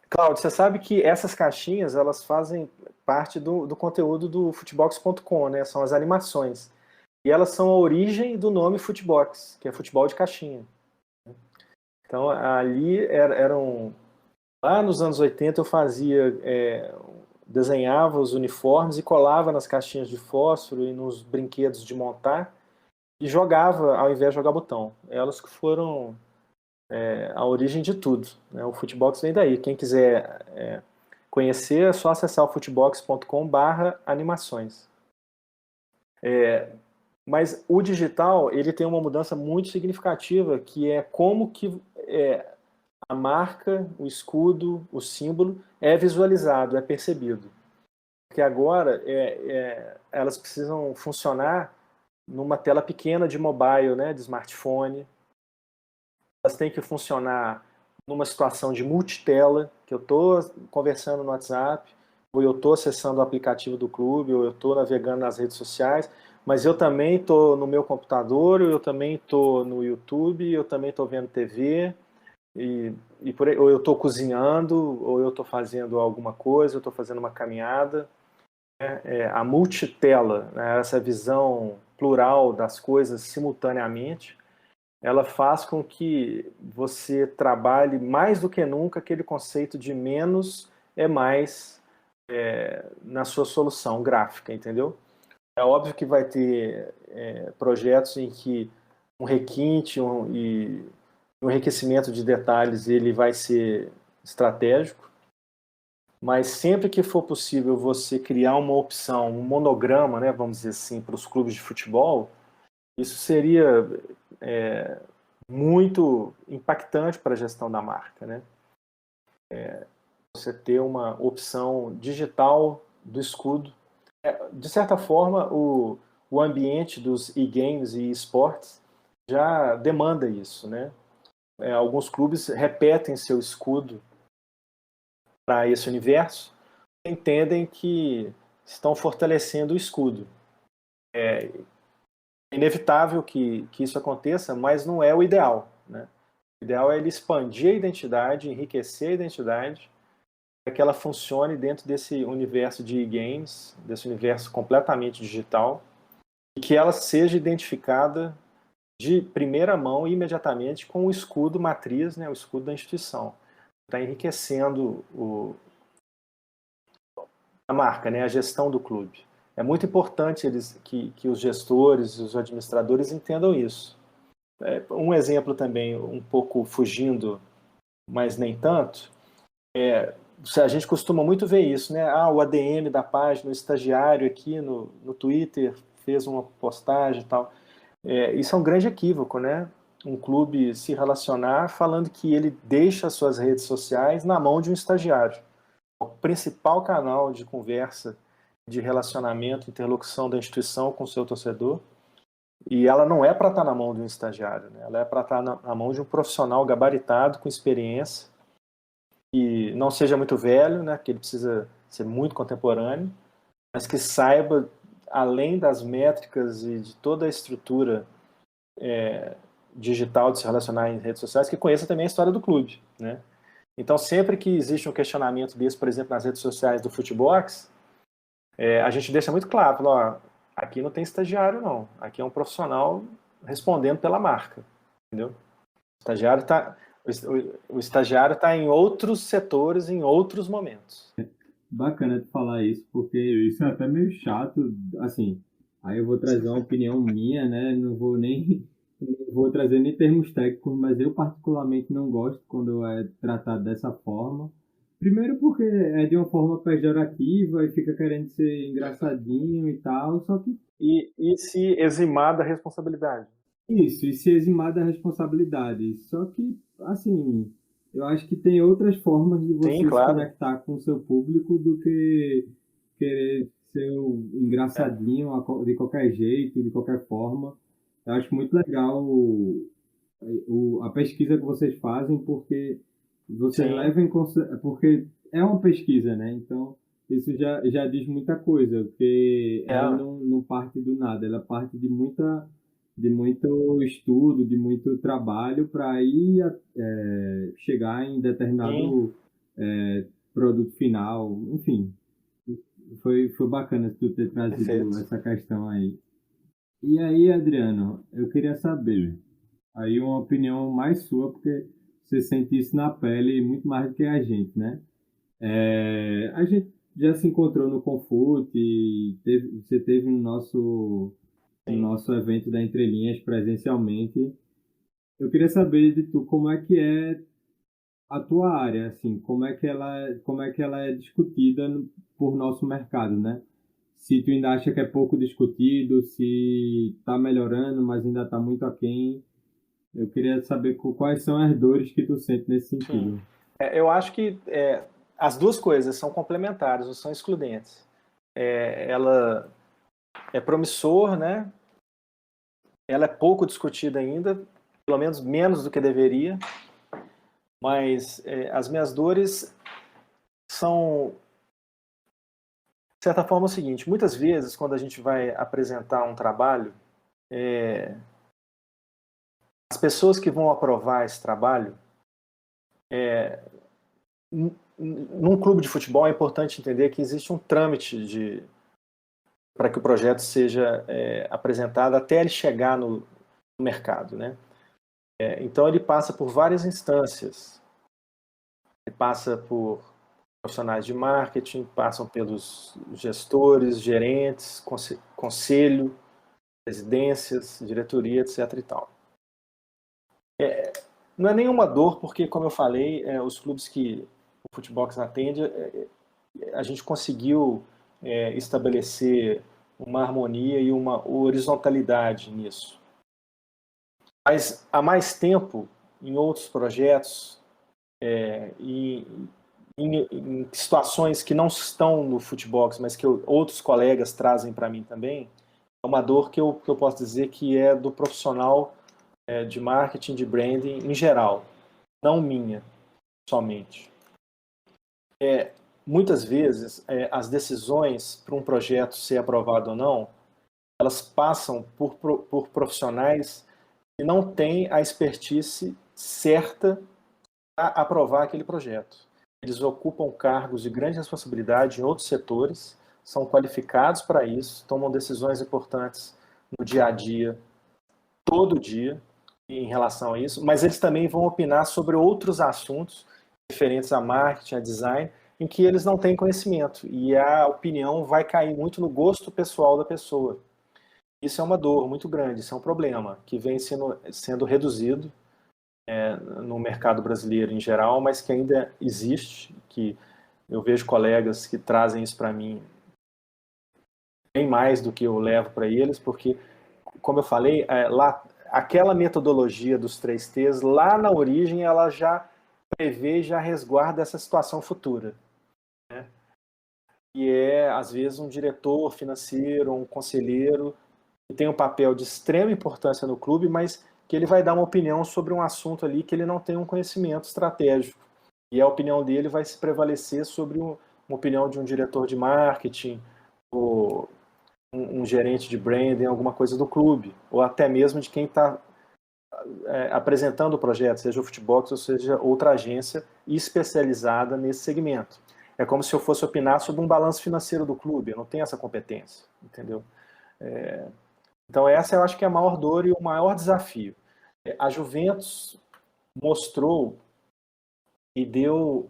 Cláudio, você sabe que essas caixinhas, elas fazem parte do conteúdo do Futebox.com, né? São as animações. E elas são a origem do nome Futebox, que é futebol de caixinha. Então, ali eram... Lá nos anos 80 eu fazia... desenhava os uniformes e colava nas caixinhas de fósforo e nos brinquedos de montar e jogava, ao invés de jogar botão. Elas que foram a origem de tudo, né? O Futebox vem daí. Quem quiser conhecer, é só acessar o futebox.com/animações. Mas o digital, ele tem uma mudança muito significativa, que é como que a marca, o escudo, o símbolo é visualizado, é percebido. Porque agora elas precisam funcionar numa tela pequena de mobile, né, de smartphone. Elas têm que funcionar numa situação de multitela, que eu estou conversando no WhatsApp, ou eu estou acessando o aplicativo do clube, ou eu estou navegando nas redes sociais, mas eu também estou no meu computador, ou eu também estou no YouTube, eu também estou vendo TV, e por aí, ou eu estou cozinhando, ou eu estou fazendo alguma coisa, eu estou fazendo uma caminhada. A multitela, né, essa visão plural das coisas simultaneamente, ela faz com que você trabalhe mais do que nunca aquele conceito de menos é mais na sua solução gráfica, entendeu? É óbvio que vai ter projetos em que um requinte e um enriquecimento de detalhes ele vai ser estratégico, mas sempre que for possível você criar uma opção, um monograma, né, vamos dizer assim, para os clubes de futebol, isso seria muito impactante para a gestão da marca, né? Você ter uma opção digital do escudo. De certa forma, o ambiente dos e-games e esportes já demanda isso, né? Alguns clubes repetem seu escudo para esse universo, entendem que estão fortalecendo o escudo. É inevitável que isso aconteça, mas não é o ideal, né? O ideal é ele expandir a identidade, enriquecer a identidade, para que ela funcione dentro desse universo de games, desse universo completamente digital, e que ela seja identificada de primeira mão, imediatamente, com o escudo matriz, né, o escudo da instituição. Está enriquecendo a marca, né, a gestão do clube. É muito importante que os gestores, os administradores entendam isso. Um exemplo também, um pouco fugindo, mas nem tanto, a gente costuma muito ver isso, né? O ADM da página, o estagiário aqui no Twitter fez uma postagem e tal. Isso é um grande equívoco, né? Um clube se relacionar falando que ele deixa as suas redes sociais na mão de um estagiário. O principal canal de conversa, de relacionamento, interlocução da instituição com o seu torcedor. E ela não é para estar na mão de um estagiário, né? Ela é para estar na mão de um profissional gabaritado, com experiência, que não seja muito velho, né, porque ele precisa ser muito contemporâneo, mas que saiba, além das métricas e de toda a estrutura digital de se relacionar em redes sociais, que conheça também a história do clube, né? Então, sempre que existe um questionamento desse, por exemplo, nas redes sociais do Futebox, a gente deixa muito claro, fala, ó, aqui não tem estagiário, não. Aqui é um profissional respondendo pela marca, entendeu? O estagiário está em outros setores, em outros momentos. Bacana de falar isso, porque isso é até meio chato, assim, aí eu vou trazer uma opinião minha, né, não vou trazer nem termos técnicos, mas eu particularmente não gosto quando é tratado dessa forma. Primeiro porque é de uma forma pejorativa e fica querendo ser engraçadinho e tal, só que E se eximar da responsabilidade. isso, e se eximar da responsabilidade. Só que, assim, eu acho que tem outras formas de você Sim, se claro. conectar com o seu público do que querer ser o engraçadinho de qualquer jeito, de qualquer forma. Eu acho muito legal a pesquisa que vocês fazem, porque vocês Sim. levam em consideração, porque é uma pesquisa, né? Então, isso já diz muita coisa, porque ela não parte do nada, ela parte de muito estudo, de muito trabalho para ir chegar em determinado produto final, enfim. Foi bacana tu ter trazido Perfeito. essa questão aí. E aí, Adriano, eu queria saber, aí uma opinião mais sua, porque você sente isso na pele muito mais do que a gente, né? A gente já se encontrou no Confute, você teve no nosso evento da Entre Linhas presencialmente. Eu queria saber de tu como é que é a tua área, assim, como é que ela é discutida por nosso mercado, né? Se tu ainda acha que é pouco discutido, se está melhorando, mas ainda está muito aquém. Eu queria saber quais são as dores que tu sente nesse sentido. Eu acho que as duas coisas são complementares, não são excludentes. Ela é promissor, né? Ela é pouco discutida ainda, pelo menos menos do que deveria, mas as minhas dores são, de certa forma, o seguinte: muitas vezes, quando a gente vai apresentar um trabalho, as pessoas que vão aprovar esse trabalho, num clube de futebol é importante entender que existe um trâmite para que o projeto seja apresentado até ele chegar no mercado, né? Então ele passa por várias instâncias. Ele passa por profissionais de marketing, passam pelos gestores, gerentes, conselho, presidências, diretoria, etc. e tal. Não é nenhuma dor, porque, como eu falei, os clubes que o Futebox atende, a gente conseguiu estabelecer uma harmonia e uma horizontalidade nisso. Mas há mais tempo, em outros projetos, em situações que não estão no Futebox, mas que outros colegas trazem para mim também, é uma dor que eu posso dizer que é do profissional de marketing, de branding em geral, não minha somente. Muitas vezes, as decisões para um projeto ser aprovado ou não, elas passam por profissionais que não têm a expertise certa para aprovar aquele projeto. Eles ocupam cargos de grande responsabilidade em outros setores, são qualificados para isso, tomam decisões importantes no dia a dia, todo dia, em relação a isso, mas eles também vão opinar sobre outros assuntos referentes a marketing, a design, em que eles não têm conhecimento, e a opinião vai cair muito no gosto pessoal da pessoa. Isso é uma dor muito grande, isso é um problema que vem sendo reduzido no mercado brasileiro em geral, mas que ainda existe, que eu vejo colegas que trazem isso para mim bem mais do que eu levo para eles, porque, como eu falei, lá, aquela metodologia dos 3 T's, lá na origem, ela já prevê, já resguarda essa situação futura. Né? E às vezes, um diretor financeiro, um conselheiro, que tem um papel de extrema importância no clube, mas que ele vai dar uma opinião sobre um assunto ali que ele não tem um conhecimento estratégico. E a opinião dele vai se prevalecer sobre uma opinião de um diretor de marketing, ou um gerente de branding, alguma coisa do clube, ou até mesmo de quem está apresentando o projeto, seja o Futebox ou seja outra agência especializada nesse segmento. É como se eu fosse opinar sobre um balanço financeiro do clube, eu não tenho essa competência, entendeu? Então essa eu acho que é a maior dor e o maior desafio. A Juventus mostrou e deu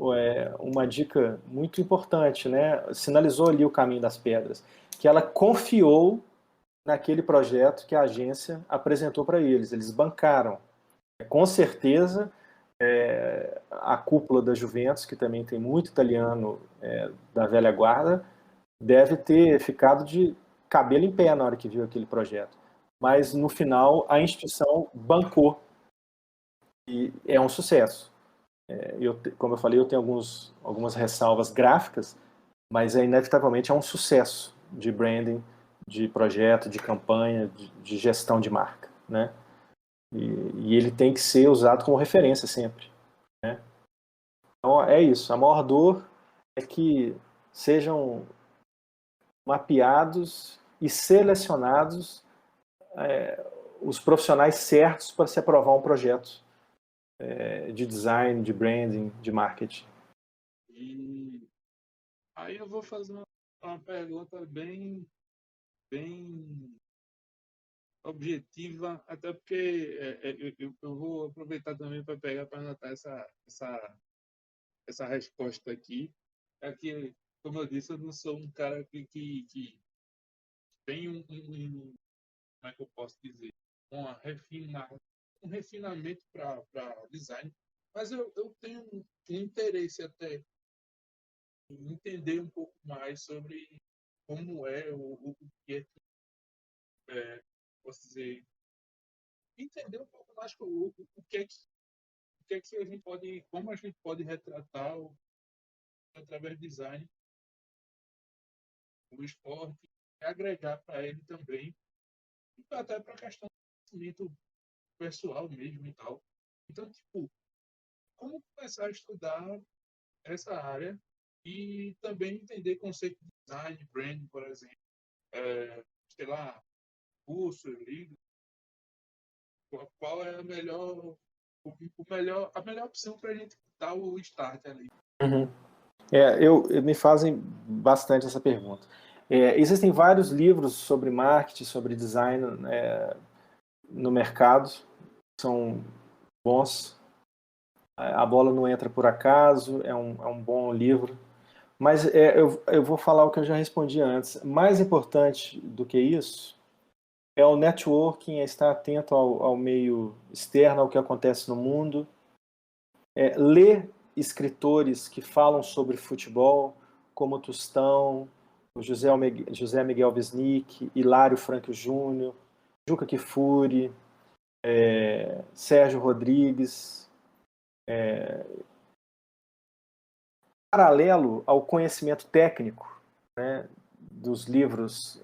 uma dica muito importante, né? Sinalizou ali o caminho das pedras, que ela confiou naquele projeto que a agência apresentou para eles. Eles bancaram. Com certeza, a cúpula da Juventus, que também tem muito italiano da velha guarda, deve ter ficado de cabelo em pé na hora que viu aquele projeto. Mas, no final, a instituição bancou. E é um sucesso. Como eu falei, eu tenho algumas ressalvas gráficas, mas inevitavelmente é um sucesso de branding, de projeto, de campanha, de gestão de marca, né? E ele tem que ser usado como referência sempre, né? Então é isso, a maior dor é que sejam mapeados e selecionados os profissionais certos para se aprovar um projeto de design, de branding, de marketing. E aí eu vou fazer uma pergunta bem objetiva, até porque eu vou aproveitar também para pegar para anotar essa resposta aqui. É que, como eu disse, eu não sou um cara que tem como é que eu posso dizer, um refinamento para design, mas eu tenho um interesse até em entender um pouco mais sobre como é o que posso dizer, entender um pouco mais o que é que a gente pode, como a gente pode retratar através do design o esporte e agregar para ele também, até para a questão do conhecimento pessoal mesmo e tal. Então, tipo, como começar a estudar essa área e também entender conceito de design, branding, por exemplo, sei lá, curso, livro, qual é a melhor opção para a gente dar o start ali. Uhum. Me fazem bastante essa pergunta. Existem vários livros sobre marketing, sobre design no mercado, são bons. A Bola Não Entra Por Acaso é um bom livro. Mas eu vou falar o que eu já respondi antes. Mais importante do que isso é o networking, é estar atento ao meio externo, ao que acontece no mundo, ler escritores que falam sobre futebol, como Tostão, o José Miguel Wisnik, Hilário Franco Júnior, Juca Kfouri, Sérgio Rodrigues. Paralelo ao conhecimento técnico, né, dos livros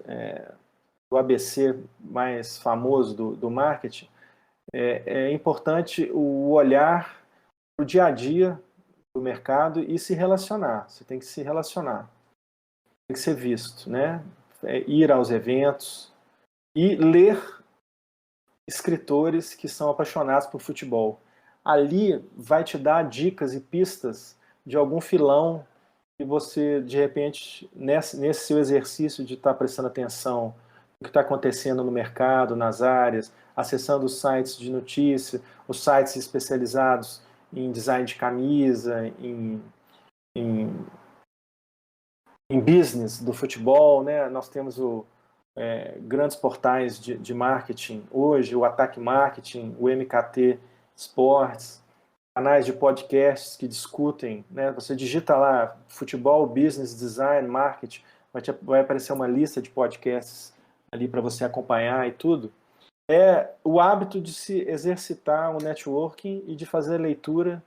do ABC mais famoso do marketing, é importante o olhar para o dia a dia do mercado e se relacionar. Você tem que se relacionar, tem que ser visto, né? Ir aos eventos e ler escritores que são apaixonados por futebol. Ali vai te dar dicas e pistas de algum filão que você, de repente, nesse seu exercício de estar prestando atenção no que está acontecendo no mercado, nas áreas, acessando os sites de notícia, os sites especializados em design de camisa, em business do futebol, né? Nós temos grandes portais de marketing hoje, o Ataque Marketing, o MKT Sports, canais de podcasts que discutem, né? Você digita lá futebol, business, design, marketing, vai aparecer uma lista de podcasts ali para você acompanhar e tudo. É o hábito de se exercitar o networking e de fazer leitura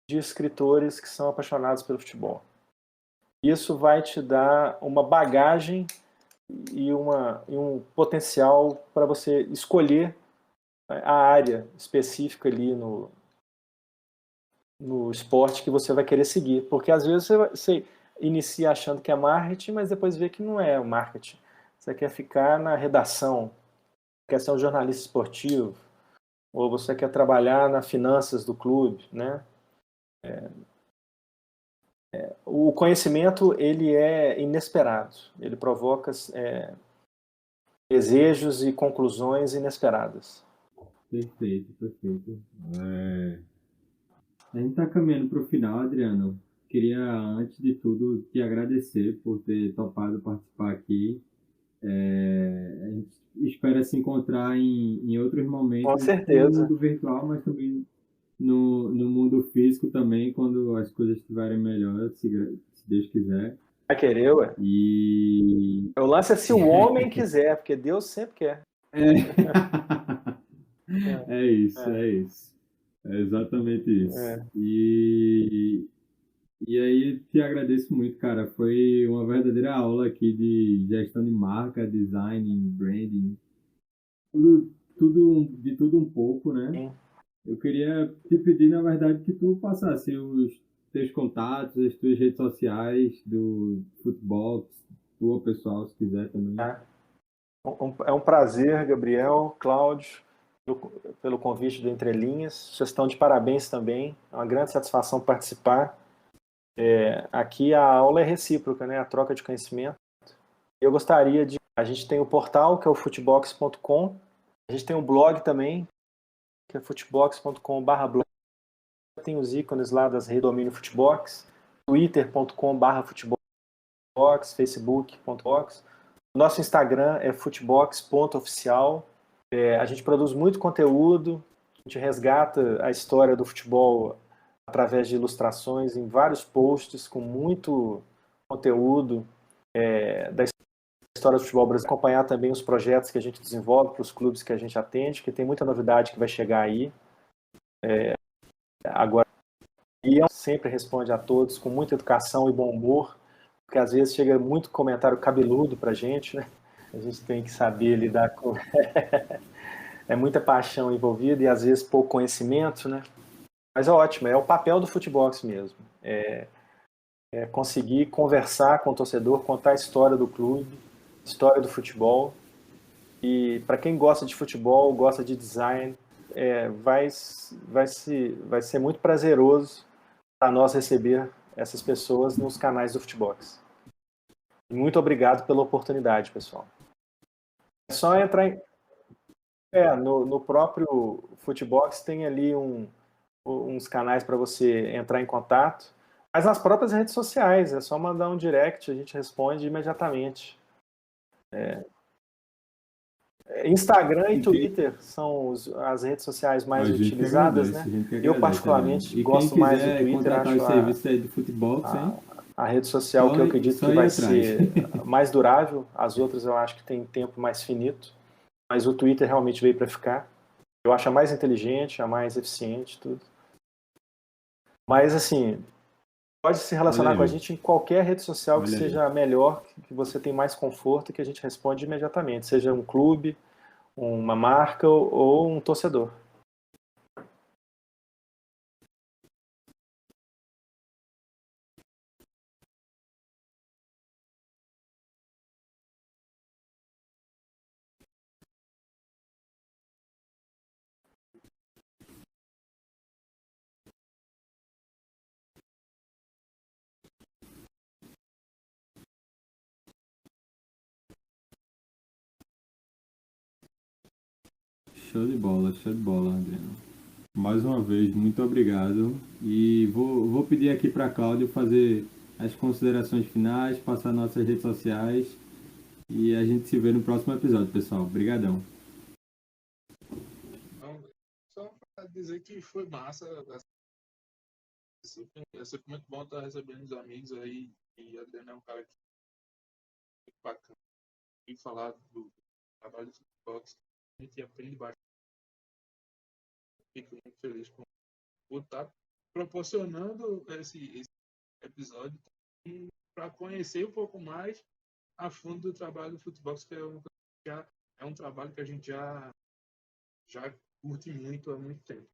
de escritores que são apaixonados pelo futebol. Isso vai te dar uma bagagem e um potencial para você escolher a área específica ali no esporte que você vai querer seguir. Porque às vezes você inicia achando que é marketing, mas depois vê que não é o marketing. Você quer ficar na redação, quer ser um jornalista esportivo, ou você quer trabalhar nas finanças do clube, né? O conhecimento, ele é inesperado. Ele provoca desejos e conclusões inesperadas. Perfeito, perfeito. A gente está caminhando para o final, Adriano. Queria, antes de tudo, te agradecer por ter topado participar aqui. A gente espera se encontrar em outros Com momentos no certeza. mundo virtual, mas também no mundo físico também, quando as coisas estiverem melhor, se Deus quiser. Vai querer, ué. E O lance é se o homem quiser, porque Deus sempre quer. é isso, É, é isso. É exatamente isso. é. E aí, te agradeço muito, cara. Foi uma verdadeira aula aqui de gestão de marca, design, branding, de tudo um pouco, né? Sim. Eu queria te pedir, na verdade, que tu passasse os teus contatos, as tuas redes sociais do Futebol, tua pessoal, se quiser também. Tá. É um prazer, Gabriel, Cláudio, pelo convite do Entre Linhas. Vocês estão de parabéns também. É uma grande satisfação participar. Aqui a aula é recíproca, né? A troca de conhecimento. Eu gostaria de... A gente tem o portal, que é o futebox.com. A gente tem um blog também, que é futebox.com/blog. Tem os ícones lá das redes do domínio Futebox. twitter.com/futebox, facebook.box. Nosso Instagram é futebox.oficial. A gente produz muito conteúdo, a gente resgata a história do futebol através de ilustrações em vários posts com muito conteúdo da história do futebol brasileiro. Acompanhar também os projetos que a gente desenvolve para os clubes que a gente atende, que tem muita novidade que vai chegar aí. Agora, e sempre responde a todos com muita educação e bom humor, porque às vezes chega muito comentário cabeludo para a gente, né? A gente tem que saber lidar com... É muita paixão envolvida e às vezes pouco conhecimento, né? Mas é ótimo, é o papel do futebol mesmo. É conseguir conversar com o torcedor, contar a história do clube, história do futebol. E para quem gosta de futebol, gosta de design, vai ser muito prazeroso para nós receber essas pessoas nos canais do futebol. Muito obrigado pela oportunidade, pessoal. É só entrar no próprio Futebox tem ali uns canais para você entrar em contato, mas nas próprias redes sociais, é só mandar um direct, a gente responde imediatamente. Instagram e Twitter são as redes sociais mais A gente que utilizadas, né? agradece, a gente que Eu agradece, Adriano. particularmente E quem gosto mais do quiser Twitter, contratar acho os serviços aí do Futebol, hein? a rede social que eu acredito Só que ir vai atrás. ser mais durável, as outras eu acho que tem tempo mais finito, mas o Twitter realmente veio para ficar. Eu acho a mais inteligente, a mais eficiente, tudo. Mas, assim, pode se relacionar com a gente em qualquer rede social que Olha aí. seja melhor, que você tem mais conforto, que a gente responde imediatamente, seja um clube, uma marca ou um torcedor. Show de bola, Adriano. Mais uma vez, muito obrigado. E vou pedir aqui para Cláudio fazer as considerações finais, passar nossas redes sociais e a gente se vê no próximo episódio, pessoal. Obrigadão. Então, só para dizer que foi massa. É sempre muito bom estar recebendo os amigos aí. E a Adriana é um cara que é bacana. E falar do trabalho do futebol, a gente aprende bastante. Fico muito feliz por estar proporcionando esse episódio para conhecer um pouco mais a fundo do trabalho do futebol, que é um trabalho que a gente já curte muito há muito tempo.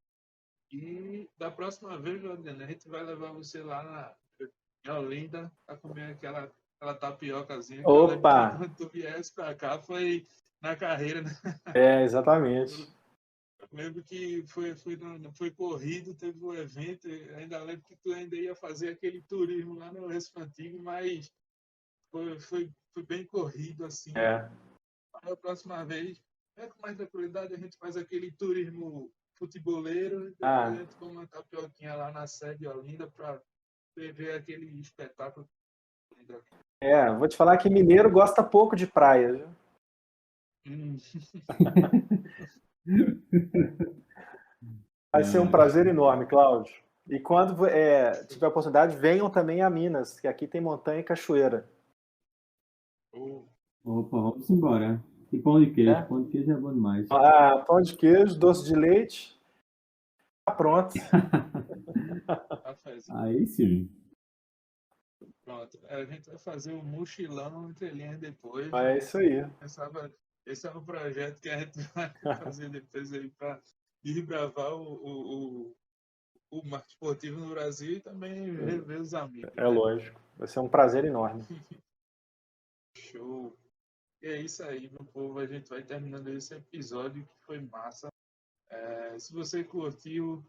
E da próxima vez, Juliana, a gente vai levar você lá em Olinda para comer aquela tapiocazinha. Que eu lembro Opa! que quando tu viesse para cá foi na carreira, né? Exatamente. Eu lembro que foi corrido, teve um evento, ainda lembro que tu ainda ia fazer aquele turismo lá no Recife Antigo, mas foi bem corrido, assim. É. A próxima vez, com mais tranquilidade, a gente faz aquele turismo futeboleiro, depois a gente come uma tapioquinha lá na sede de Olinda para ver aquele espetáculo. Vou te falar que mineiro gosta pouco de praia, viu? Vai ser um prazer enorme, Cláudio. E quando tiver a oportunidade, venham também a Minas, que aqui tem montanha e cachoeira. Opa, vamos embora. E pão de queijo. É? Pão de queijo é bom demais. Pão de queijo, doce de leite. Tá pronto. Aí sim. Pronto. A gente vai fazer o mochilão entre linhas depois. É isso aí. Esse é o projeto que a gente vai fazer depois aí para desbravar o marketing esportivo no Brasil e também rever os amigos. É lógico. Vai ser um prazer enorme. Show. E é isso aí, meu povo. A gente vai terminando esse episódio que foi massa. Se você curtiu,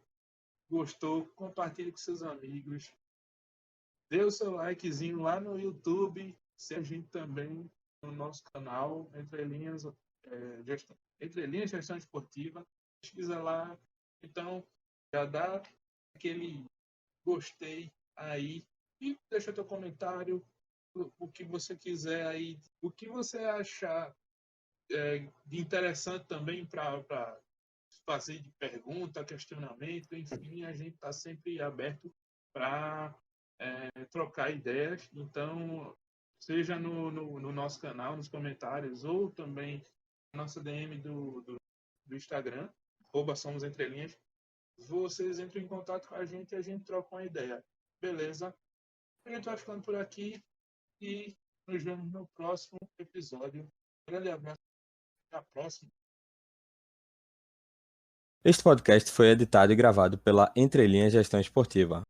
gostou, compartilhe com seus amigos. Dê o seu likezinho lá no YouTube. Segue a gente também no nosso canal, Entre Linhas Gestão Esportiva. Pesquisa lá. Então, já dá aquele gostei aí e deixa teu comentário, o que você quiser aí, o que você achar de interessante também para fazer de pergunta, questionamento, enfim, a gente está sempre aberto para trocar ideias. Então, seja no nosso canal, nos comentários, ou também na nossa DM do Instagram, @somosentrelinhas, vocês entram em contato com a gente e a gente troca uma ideia. Beleza? A gente vai ficando por aqui e nos vemos no próximo episódio. Grande abraço. Até a próxima. Este podcast foi editado e gravado pela Entre Linhas Gestão Esportiva.